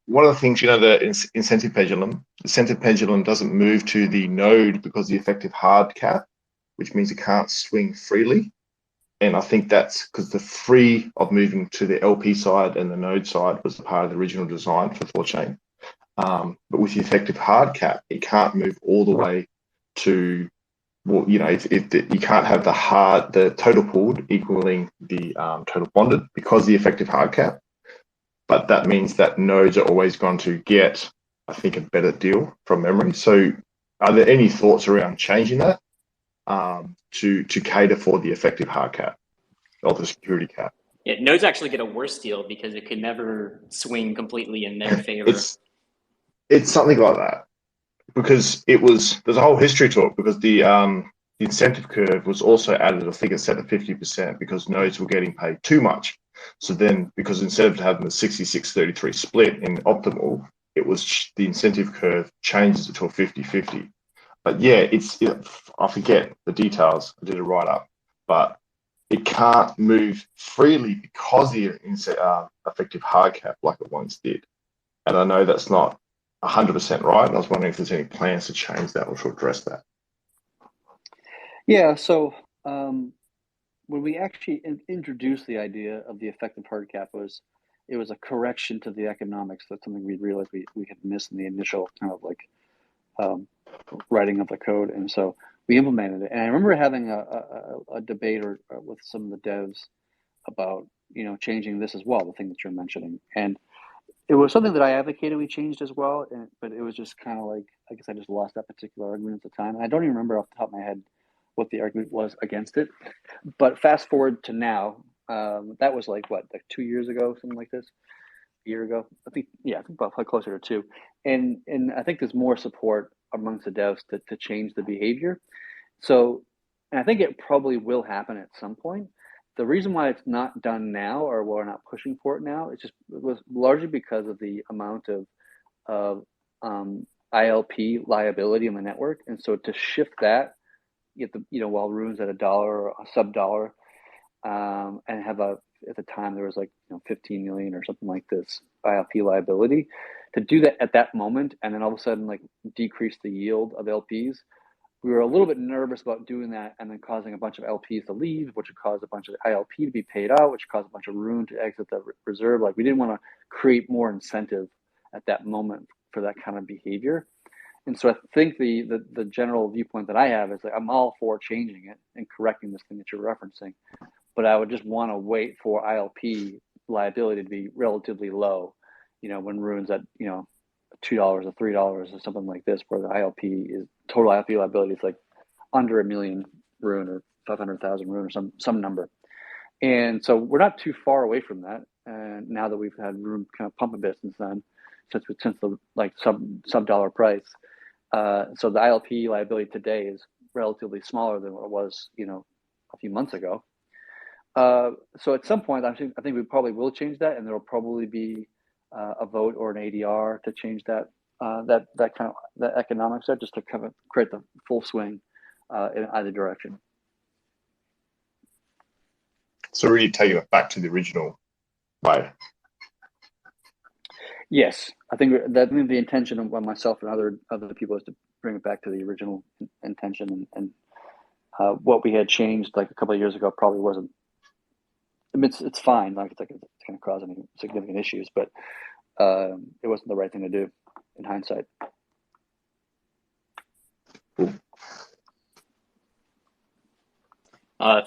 S4: one of the things, the incentive pendulum doesn't move to the node because of the effective hard cap, which means it can't swing freely. And I think that's because the free of moving to the LP side and the node side was part of the original design for THORChain. But with the effective hard cap, it can't move all the way to, you can't have the total pooled equaling the total bonded because of the effective hard cap. But that means that nodes are always going to get, I think, a better deal from memory. So are there any thoughts around changing that to cater for the effective hard cap or the security cap?
S1: Yeah, nodes actually get a worse deal because it could never swing completely in their favor.
S4: It's something like that, because there's a whole history to it, because the incentive curve was also added, I think it's set at 50%, because nodes were getting paid too much. So then, because instead of having the 66-33 split in optimal, the incentive curve changes it to a 50-50. But yeah, I forget the details. I did it right up, but it can't move freely because of the effective hard cap like it once did. And I know that's not 100% right. And I was wondering if there's any plans to change that or to address that.
S2: Yeah. So when we actually introduced the idea of the effective hard cap, it was a correction to the economics. That's something we realized we had missed in the initial kind of writing of the code, and so we implemented it. And I remember having a debate with some of the devs about changing this as well, the thing that you're mentioning, and it was something that I advocated we changed as well. But it was just kind of I guess I just lost that particular argument at the time, and I don't even remember off the top of my head what the argument was against it. But fast forward to now, that was like 2 years ago, something like this, a year ago. I think probably closer to 2. And I think there's more support amongst the devs to change the behavior. So, and I think it probably will happen at some point. The reason why it's not done now, or we're not pushing for it now, it was largely because of the amount of ILP liability in the network. And so to shift that, get while Rune's at $1 or a sub-dollar, and have at the time there was 15 million or something like this ILP liability, to do that at that moment and then all of a sudden decrease the yield of LPs. We were a little bit nervous about doing that and then causing a bunch of LPs to leave, which would cause a bunch of ILP to be paid out, which caused a bunch of Rune to exit the reserve. We didn't want to create more incentive at that moment for that kind of behavior. And so I think the general viewpoint that I have is I'm all for changing it and correcting this thing that you're referencing, but I would just want to wait for ILP liability to be relatively low, when Rune's at $2 or $3 or something like this, where the total ILP liability is under 1 million Rune or 500,000 Rune or some number. And so we're not too far away from that. And now that we've had room kind of pump a bit since then, since the like sub dollar price. So the ILP liability today is relatively smaller than what it was, a few months ago. So at some point, I think we probably will change that, and there will probably be a vote or an ADR to change that that kind of that economics there, just to kind of create the full swing in either direction.
S4: So really taking it back to the original way.
S2: Yes, I think the intention of myself and other people is to bring it back to the original intention, and what we had changed like a couple of years ago probably wasn't. I mean, it's fine, like it's going to cause any significant issues, but it wasn't the right thing to do in hindsight.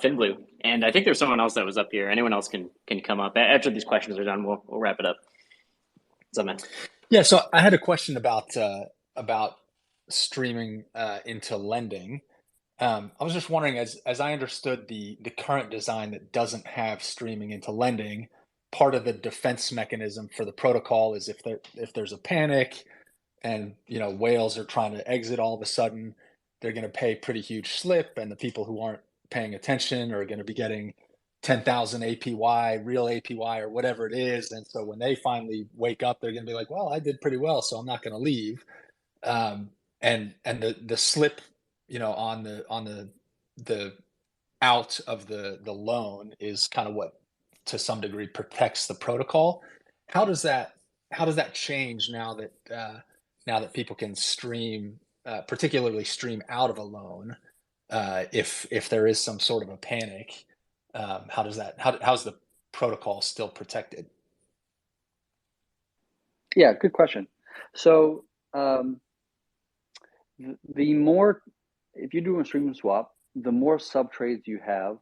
S1: Finblue, and I think there's someone else that was up here. Anyone else can come up after these questions are done. We'll wrap it up. What's up, man?
S8: Yeah, so I had a question about streaming into lending. I was just wondering, as I understood the current design that doesn't have streaming into lending, part of the defense mechanism for the protocol is if there's a panic and whales are trying to exit all of a sudden, they're going to pay pretty huge slip, and the people who aren't paying attention are going to be getting 10,000 APY, real APY, or whatever it is. And so when they finally wake up, they're going to be like, well, I did pretty well, so I'm not going to leave. And the slip, on the out of the loan is kind of what, to some degree, protects the protocol. How does that change now that people can stream, particularly stream out of a loan, if there is some sort of a panic? How's the protocol still protected?
S2: Yeah, good question. So the more, if you're doing a streaming swap, the more sub trades you have,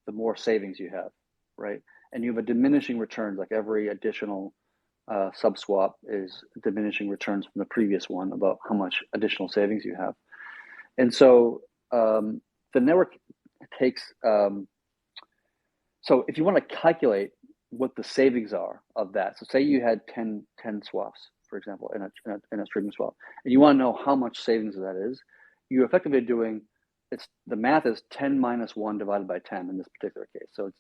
S2: the more savings you have, right? And you have a diminishing returns, like every additional sub swap is diminishing returns from the previous one about how much additional savings you have. And so the network takes, so if you want to calculate what the savings are of that, so say you had 10 swaps, for example, in a streaming swap, and you want to know how much savings that is, you're effectively doing, the math is 10 minus 1 divided by 10 in this particular case. So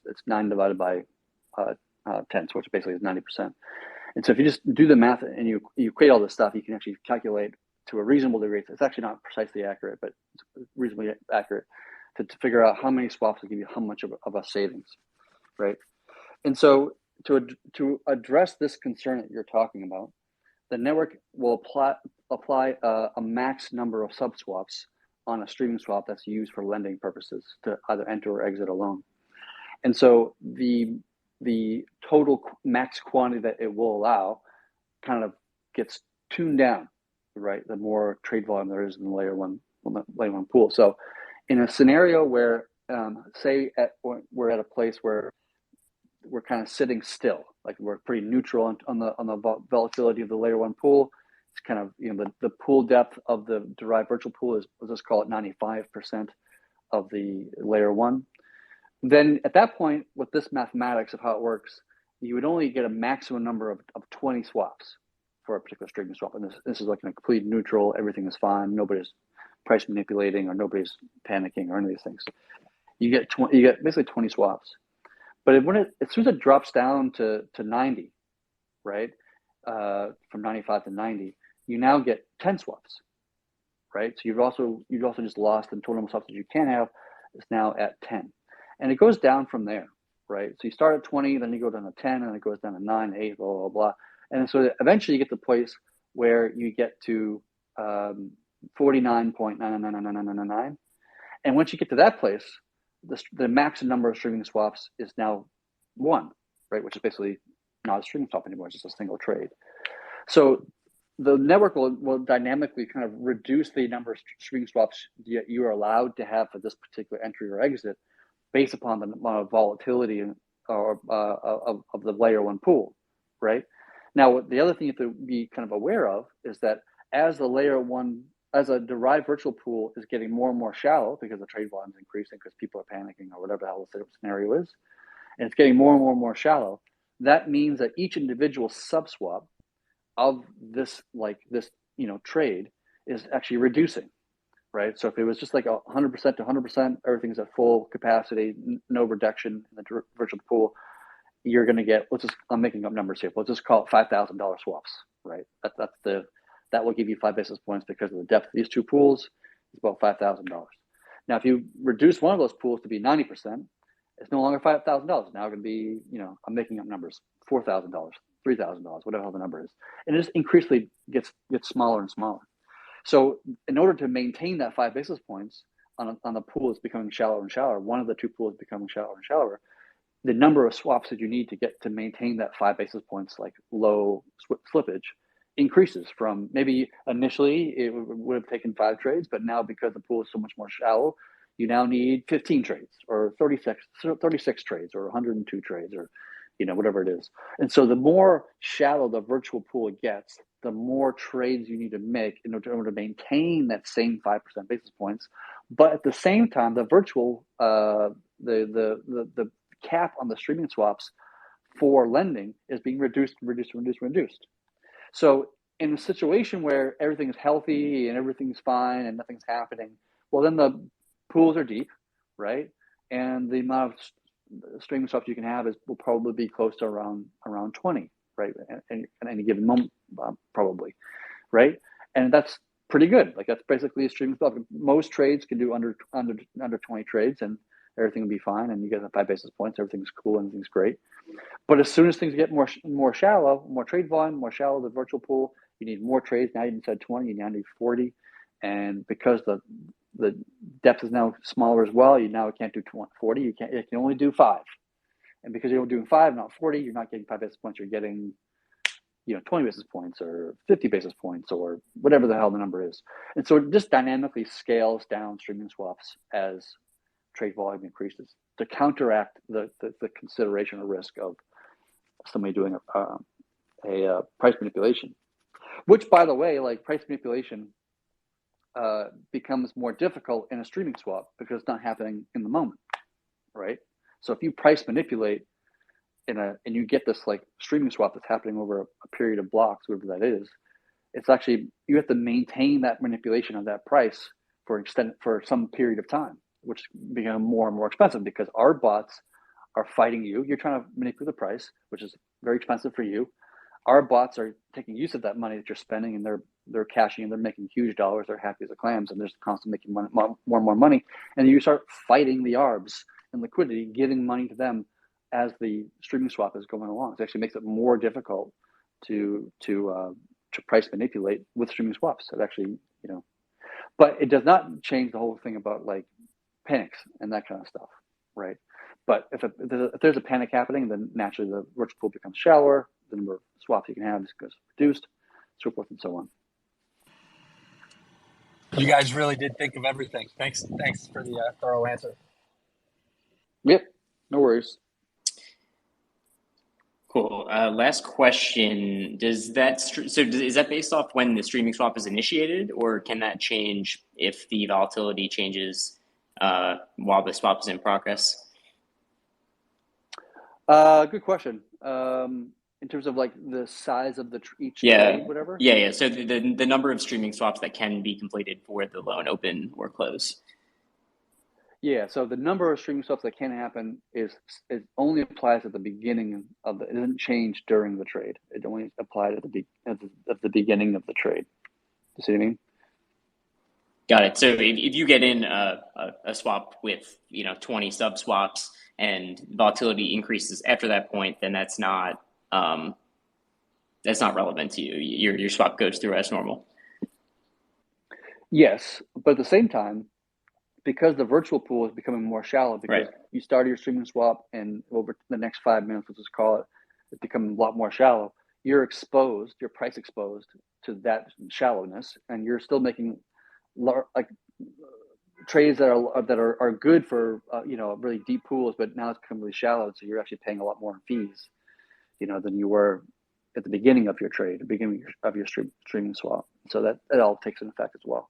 S2: it's 9 divided by 10, which basically is 90%. And so if you just do the math and you create all this stuff, you can actually calculate to a reasonable degree. It's actually not precisely accurate, but it's reasonably accurate to figure out how many swaps will give you how much of a savings, right? And so to address this concern that you're talking about, the network will apply a max number of sub swaps on a streaming swap that's used for lending purposes to either enter or exit a loan. And so the total max quantity that it will allow kind of gets tuned down, right? The more trade volume there is in the layer one pool. So in a scenario where, say we're at a place where we're kind of sitting still, like we're pretty neutral on the volatility of the layer one pool. It's kind of, the pool depth of the derived virtual pool is, let's just call it 95% of the layer one. Then at that point, with this mathematics of how it works, you would only get a maximum number of 20 swaps for a particular streaming swap. And this is like a complete neutral, everything is fine, nobody's price manipulating or nobody's panicking or any of these things. You get basically 20 swaps. But as soon as it drops down to 90, right, from 95 to 90, you now get 10 swaps, right? So you've also just lost the total number of swaps that you can have is now at 10. And it goes down from there, right? So you start at 20, then you go down to 10, and it goes down to 9, 8, blah, blah, blah. And so eventually you get to the place where you get to 49.99999. And once you get to that place, the max number of streaming swaps is now 1, right? Which is basically not a streaming swap anymore. It's just a single trade. So the network will dynamically kind of reduce the number of streaming swaps you are allowed to have for this particular entry or exit based upon the amount of volatility of the layer one pool, right? Now, the other thing you have to be kind of aware of is that as the layer one as a derived virtual pool is getting more and more shallow because the trade volume is increasing because people are panicking or whatever the hell the scenario is, and it's getting more and more and more shallow, that means that each individual subswap of this trade is actually reducing, right? So if it was just like 100% to 100%, everything's at full capacity, no reduction in the virtual pool, you're going to get, I'm making up numbers here, let's just call it $5,000 swaps, right? That will give you 5 basis points because of the depth of these two pools. It's about $5,000. Now, if you reduce one of those pools to be 90%, it's no longer $5,000. Now it's going to be, I'm making up numbers, $4,000, $3,000, whatever the number is. And it just increasingly gets smaller and smaller. So in order to maintain that 5 basis points on the pool that's becoming shallower and shallower, one of the two pools becoming shallower and shallower, the number of swaps that you need to get to maintain that 5 basis points, like low slippage, increases from maybe initially it would have taken 5 trades, but now because the pool is so much more shallow, you now need 15 trades or 36 trades or 102 trades or whatever it is. And so the more shallow the virtual pool gets, the more trades you need to make in order to maintain that same 5% basis points. But at the same time, the virtual the cap on the streaming swaps for lending is being reduced. So in a situation where everything is healthy and everything's fine and nothing's happening, well, then the pools are deep, right? And the amount of streaming swaps you can have will probably be close to around 20, right? And any given moment, probably, right? And that's pretty good. Like that's basically a streaming swap. Most trades can do under 20 trades, and everything will be fine. And you get the 5 basis points. Everything's cool. Everything's great. But as soon as things get more shallow, more trade volume, more shallow, the virtual pool, you need more trades. Now you said 20, you now need 40. And because the depth is now smaller as well, you now can't do 40. You can only do 5. And because you're doing 5, not 40, you're not getting 5 basis points. You're getting 20 basis points or 50 basis points or whatever the hell the number is. And so it just dynamically scales down streaming swaps as trade volume increases to counteract the consideration or risk of somebody doing a price manipulation, which, by the way, like price manipulation becomes more difficult in a streaming swap because it's not happening in the moment, right? So if you price manipulate and you get this like streaming swap that's happening over a period of blocks, whatever that is, it's actually, you have to maintain that manipulation of that price for some period of time, which become more and more expensive because our bots are fighting you. You're trying to manipulate the price, which is very expensive for you. Our bots are taking use of that money that you're spending, and they're cashing in. They're making huge dollars. They're happy as the clams, and they're constantly making more and more money. And you start fighting the arbs and liquidity, giving money to them as the streaming swap is going along. It actually makes it more difficult to price manipulate with streaming swaps. It actually, but it does not change the whole thing about like panics and that kind of stuff, right? But if there's a panic happening, then naturally the virtual pool becomes shallower. The number of swaps you can have goes reduced, so forth and so on.
S8: You guys really did think of everything. Thanks for the thorough answer.
S2: Yep, no worries.
S1: Cool. Last question. Is that based off when the streaming swap is initiated, or can that change if the volatility changes while the swap is in progress?
S2: Good question. In terms of like the size of each trade, whatever?
S1: Yeah. So the number of streaming swaps that can be completed for the loan open or close.
S2: Yeah, so the number of streaming swaps that can happen it only applies at the beginning of it doesn't change during the trade. It only applies at the beginning of the trade. You see what I mean?
S1: Got it. So if you get in a swap with 20 sub swaps and volatility increases after that point, then that's not relevant to you. Your swap goes through as normal.
S2: Yes, but at the same time, because the virtual pool is becoming more shallow, because you started your streaming swap and over the next 5 minutes, let's just call it, it's becoming a lot more shallow. You're price exposed to that shallowness, and you're still making like trades that are good for really deep pools, but now it's become really shallow, so you're actually paying a lot more in fees, than you were at the beginning of your trade, the beginning of your streaming swap. So that all takes an effect as well.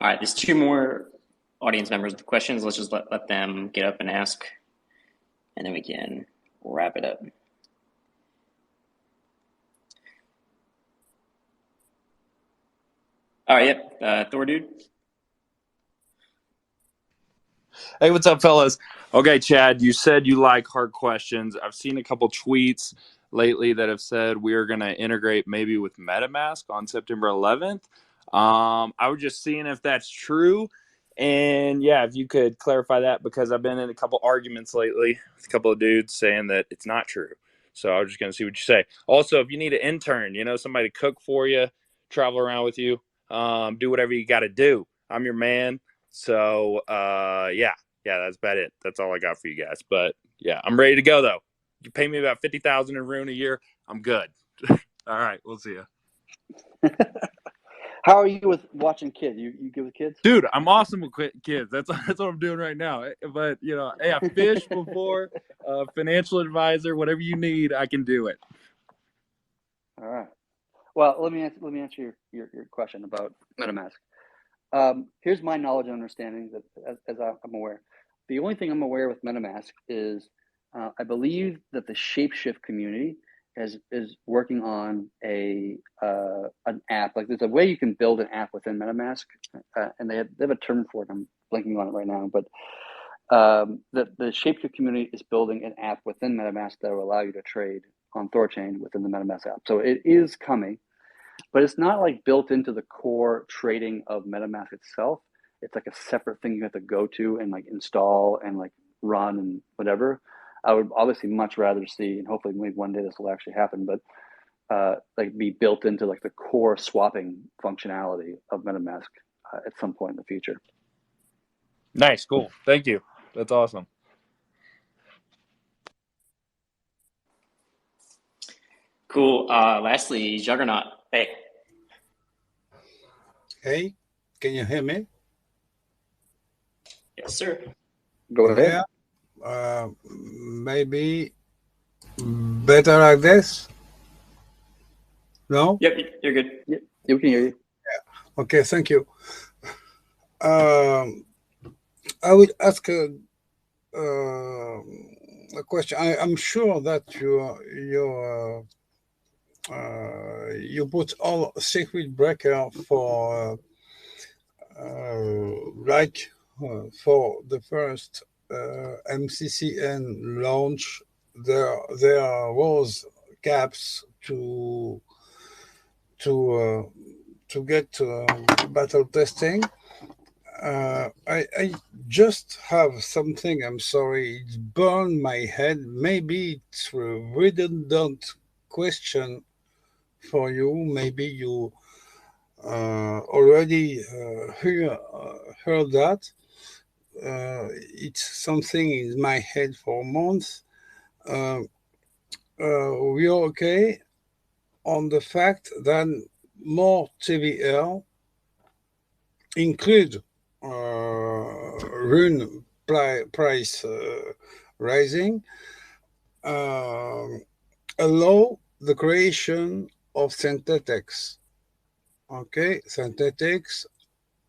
S1: All right, there's two more audience members with questions. Let's just let them get up and ask, and then we can wrap it up. All right, yep. Thor dude.
S9: Hey, what's up, fellas? Okay, Chad, you said you like hard questions. I've seen a couple tweets lately that have said we are going to integrate maybe with MetaMask on September 11th. I was just seeing if that's true. And yeah, if you could clarify that, because I've been in a couple arguments lately with a couple of dudes saying that it's not true. So I was just going to see what you say. Also, if you need an intern, somebody to cook for you, travel around with you, do whatever you got to do. I'm your man. So yeah, that's about it. That's all I got for you guys. But yeah, I'm ready to go though. You pay me about $50,000 in Rune a year, I'm good. All right, we'll see you.
S2: How are you with watching kids? You good with kids?
S9: Dude, I'm awesome with kids. That's what I'm doing right now. But hey, I fished before. Financial advisor, whatever you need, I can do it.
S2: All right. Well, let me answer your question about MetaMask. Here's my knowledge and understanding that as I'm aware. The only thing I'm aware with MetaMask is I believe that the Shapeshift community is working on an app. Like there's a way you can build an app within MetaMask, and they have a term for it. I'm blanking on it right now, but the Shapeshift community is building an app within MetaMask that will allow you to trade on THORChain within the MetaMask app. So it is coming. But it's not like built into the core trading of MetaMask itself. It's like a separate thing you have to go to and like install and like run and whatever. I would obviously much rather see, and hopefully maybe one day this will actually happen, but like be built into like the core swapping functionality of MetaMask at some point in the future.
S9: Nice, cool. Thank you. That's awesome.
S1: Cool. Lastly, Juggernaut. Hey.
S10: Hey, can you hear me?
S1: Yes, sir.
S2: Go ahead.
S10: Yeah. Maybe better like this? No?
S1: Yep, you're good.
S2: Yep, we can hear you.
S10: Yeah. Okay, thank you. I would ask a question. I'm sure that you put all circuit breaker for for the first MCCN launch. There was gaps to get battle testing. I just have something, I'm sorry, it's burned my head. Maybe it's a redundant question for you. Maybe you already heard that. It's something in my head for months. We are okay on the fact that more TVL include Rune price rising, allow the creation of synthetics. Okay, synthetics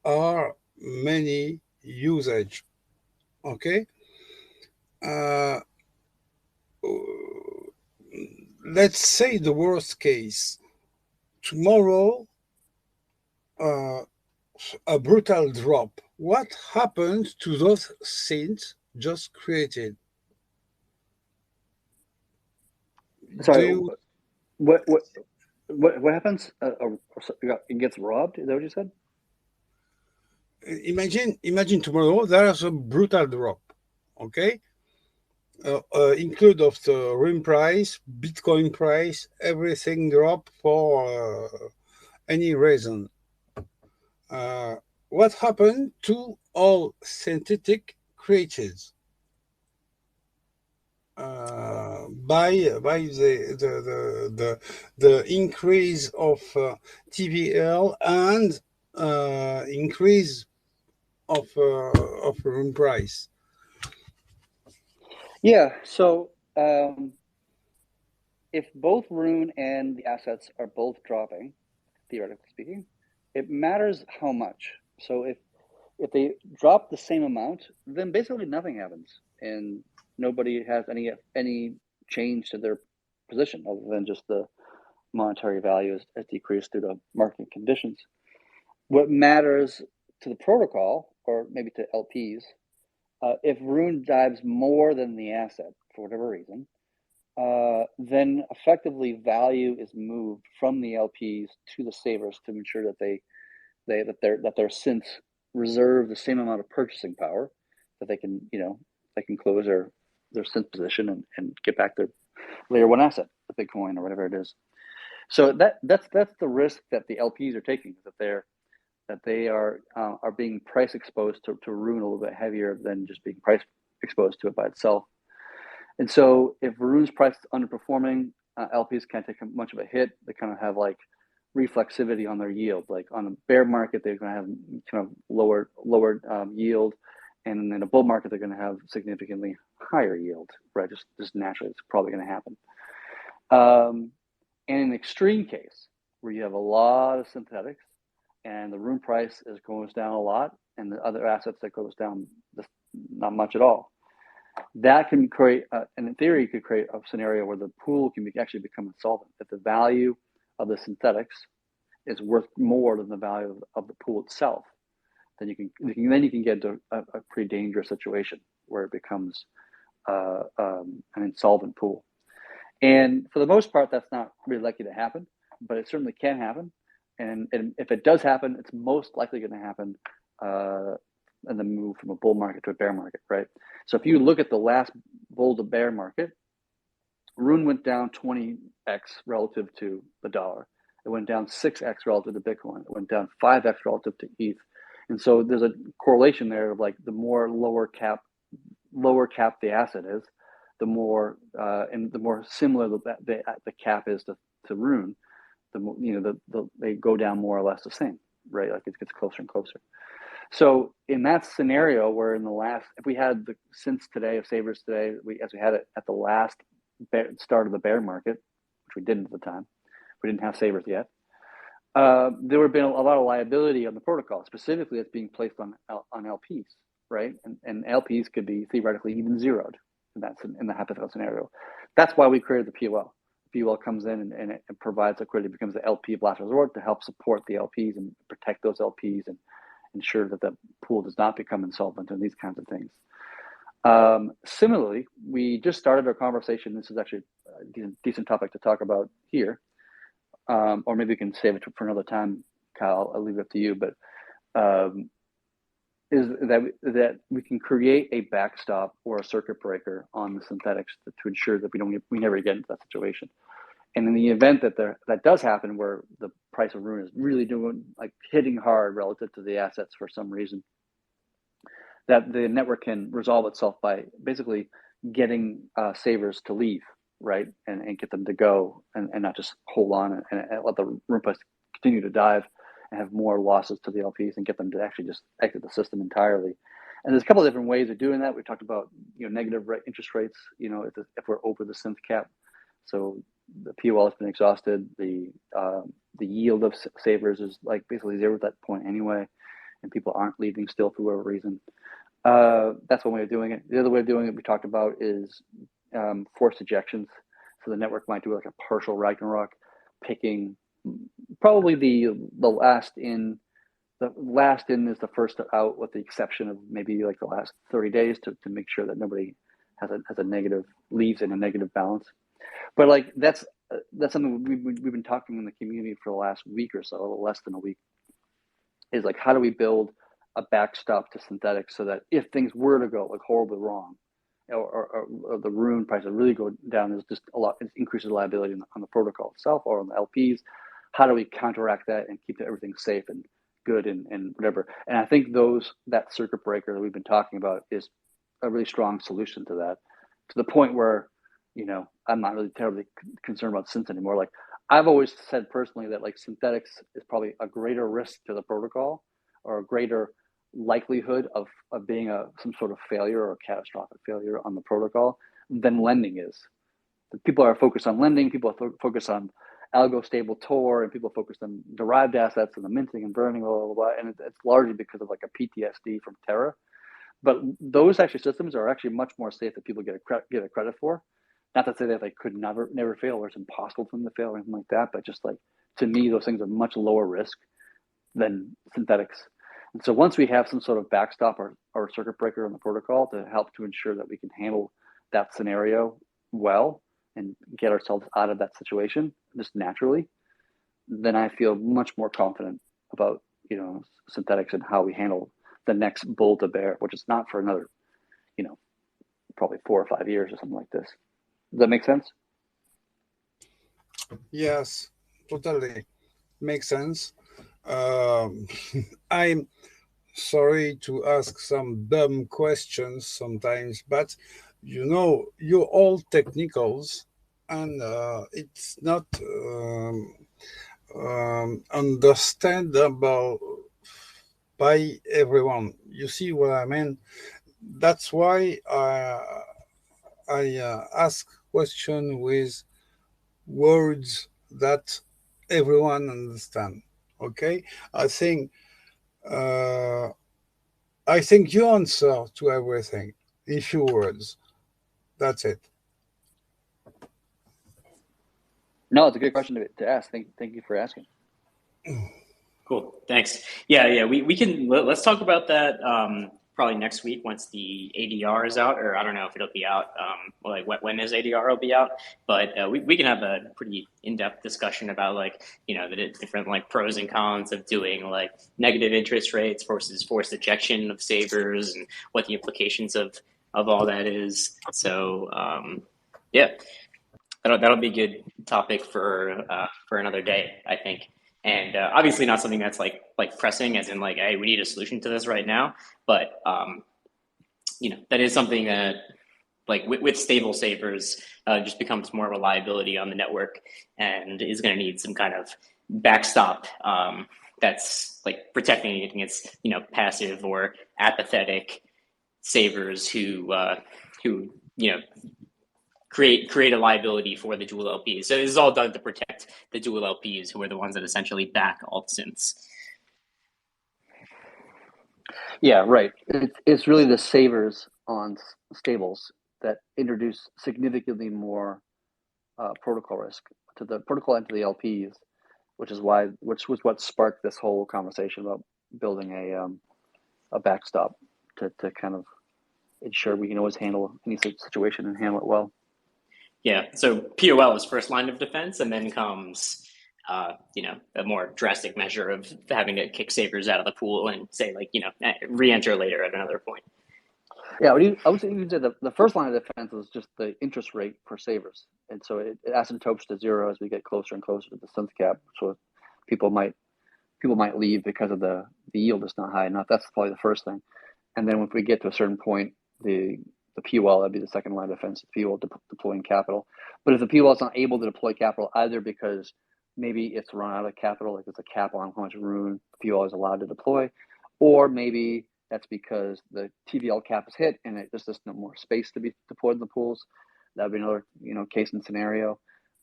S10: are many usage. Okay, let's say the worst case. Tomorrow, a brutal drop. What happens to those synths just created?
S2: Sorry, what happens? It gets robbed? Is that what you said?
S10: Imagine tomorrow there is a brutal drop. Okay, include of the Rune price, Bitcoin price, everything drop for any reason. What happened to all synthetic creatures by the increase of TVL and increase of Rune price?
S2: Yeah. So if both Rune and the assets are both dropping, theoretically speaking, it matters how much. So If they drop the same amount, then basically nothing happens, and nobody has any change to their position other than just the monetary value has decreased due to market conditions. What matters to the protocol, or maybe to LPs, if Rune dives more than the asset for whatever reason, then effectively value is moved from the LPs to the savers to ensure that their synths reserve the same amount of purchasing power that they can close their synth position and get back their layer one asset, the Bitcoin or whatever it is. So that's the risk that the LPs are taking, that they are being price exposed to Rune a little bit heavier than just being price exposed to it by itself. And so if Rune's price is underperforming, LPs can't take much of a hit. They kind of have like reflexivity on their yield. Like on a bear market, they're going to have kind of lower yield, and in a bull market, they're going to have significantly higher yield, right? Just naturally, it's probably going to happen. And in an extreme case where you have a lot of synthetics and the Rune price goes down a lot, and the other assets that goes down not much at all, that can create, and in theory, could create a scenario where the pool can actually become insolvent. If the value of the synthetics is worth more than the value of the pool itself, then you can get into a pretty dangerous situation where it becomes an insolvent pool. And for the most part, that's not really likely to happen, but it certainly can happen. And if it does happen, it's most likely going to happen in the move from a bull market to a bear market, right? So if you look at the last bull to bear market, Rune went down 20x relative to the dollar. It went down 6x relative to Bitcoin. It went down 5x relative to ETH. And so there's a correlation there of like the more lower cap the asset is, the more and the more similar the cap is to Rune, the more, they go down more or less the same, right? Like it gets closer and closer. So in that scenario, where if we had the synths today of savers today, as we had it at the last start of the bear market, which we didn't at the time, we didn't have savers yet. There would have been a lot of liability on the protocol, specifically that's being placed on LPs, right? And LPs could be theoretically even zeroed in the hypothetical scenario. That's why we created the POL. The POL comes in and it provides liquidity, becomes the LP of last resort to help support the LPs and protect those LPs and ensure that the pool does not become insolvent and these kinds of things. Similarly, we just started our conversation. This is actually a decent topic to talk about here, or maybe we can save it for another time, Kyle. I'll leave it up to you. But is that we can create a backstop or a circuit breaker on the synthetics to ensure that we never get into that situation. And in the event that that does happen, where the price of Rune is really hitting hard relative to the assets for some reason, that the network can resolve itself by basically getting savers to leave, right, and get them to go and not just hold on and let the Rune price continue to dive and have more losses to the LPs and get them to actually just exit the system entirely. And there's a couple of different ways of doing that. We talked about negative interest rates, if we're over the synth cap. So the POL has been exhausted. The yield of savers is like basically zero at that point anyway, and people aren't leaving still for whatever reason. That's one way of doing it. The other way of doing it we talked about is forced ejections. So the network might do like a partial Ragnarok, picking probably the last in. The last in is the first out, with the exception of maybe like the last 30 days to make sure that nobody has a negative, leaves in a negative balance. But like that's something we've been talking in the community for the last week or so, a little less than a week, is like, how do we build a backstop to synthetics so that if things were to go like horribly wrong, or the Rune price would really go down, there's just it increases liability on the protocol itself or on the LPs. How do we counteract that and keep everything safe and good and whatever? And I think that circuit breaker that we've been talking about is a really strong solution to that, to the point where I'm not really terribly concerned about synths anymore. Like I've always said personally that like synthetics is probably a greater risk to the protocol, or a greater likelihood of being some sort of failure or catastrophic failure on the protocol than lending is. People are focused on lending. People are focused on algo stable Tor, and people focused on derived assets and the minting and burning, blah, blah, blah. And it's largely because of like a PTSD from Terra. But those actually systems are actually much more safe than people give it credit for. Not to say that they could never fail or it's impossible for them to fail or anything like that, but just like, to me, those things are much lower risk than synthetics. And so once we have some sort of backstop or circuit breaker on the protocol to help to ensure that we can handle that scenario well and get ourselves out of that situation just naturally, then I feel much more confident about, synthetics and how we handle the next bull to bear, which is not for another, probably 4 or 5 years or something like this. Does that make sense?
S10: Yes, totally makes sense. I'm sorry to ask some dumb questions sometimes, but you're all technicals, and it's not understandable by everyone. You see what I mean? That's why I ask question with words that everyone understand. Okay, uh, I think you answer to everything in few words. That's it.
S2: No, it's a good question to ask. Thank you for asking.
S1: Cool. Thanks. Yeah. We can, let's talk about that probably next week once the ADR is out, or I don't know if it'll be out, when is ADR will be out, but we can have a pretty in-depth discussion about the different pros and cons of doing negative interest rates versus forced ejection of savers and what the implications of all that is. So yeah, that'll be a good topic for another day, I think. And obviously not something that's like pressing, as in hey, we need a solution to this right now. But that is something that with stable savers just becomes more reliability on the network, and is going to need some kind of backstop that's protecting it against passive or apathetic savers who create a liability for the dual LPs. So this is all done to protect the dual LPs, who are the ones that essentially back alt synths.
S2: Yeah, right. It's really the savers on stables that introduce significantly more protocol risk to the protocol and to the LPs, which was what sparked this whole conversation about building a backstop to kind of ensure we can always handle any situation and handle it well.
S1: Yeah, so POL is first line of defense, and then comes, a more drastic measure of having to kick savers out of the pool and say, re-enter later at another point.
S2: Yeah, I would even say the first line of defense is just the interest rate for savers, and so it asymptotes to zero as we get closer and closer to the synth cap. So people might leave because of the yield is not high enough. That's probably the first thing, and then if we get to a certain point, the POL, that'd be the second line of defense, the POL deploying capital. But if the POL is not able to deploy capital, either because maybe it's run out of capital, like there's a cap on how much room the POL is allowed to deploy, or maybe that's because the TVL cap is hit and there's just no more space to be deployed in the pools. That'd be another case and scenario.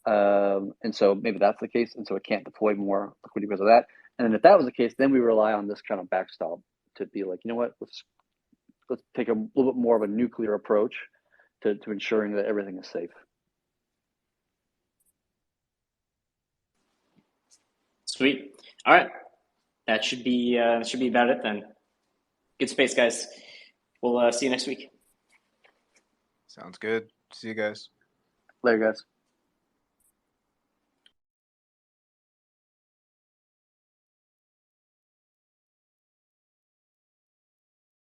S2: And so maybe that's the case, and so it can't deploy more liquidity because of that. And then if that was the case, then we rely on this kind of backstop to be like, what, let's take a little bit more of a nuclear approach to ensuring that everything is safe.
S1: Sweet. All right, that should be about it then. Good space, guys. We'll see you next week.
S3: Sounds good. See you guys.
S2: Later, guys.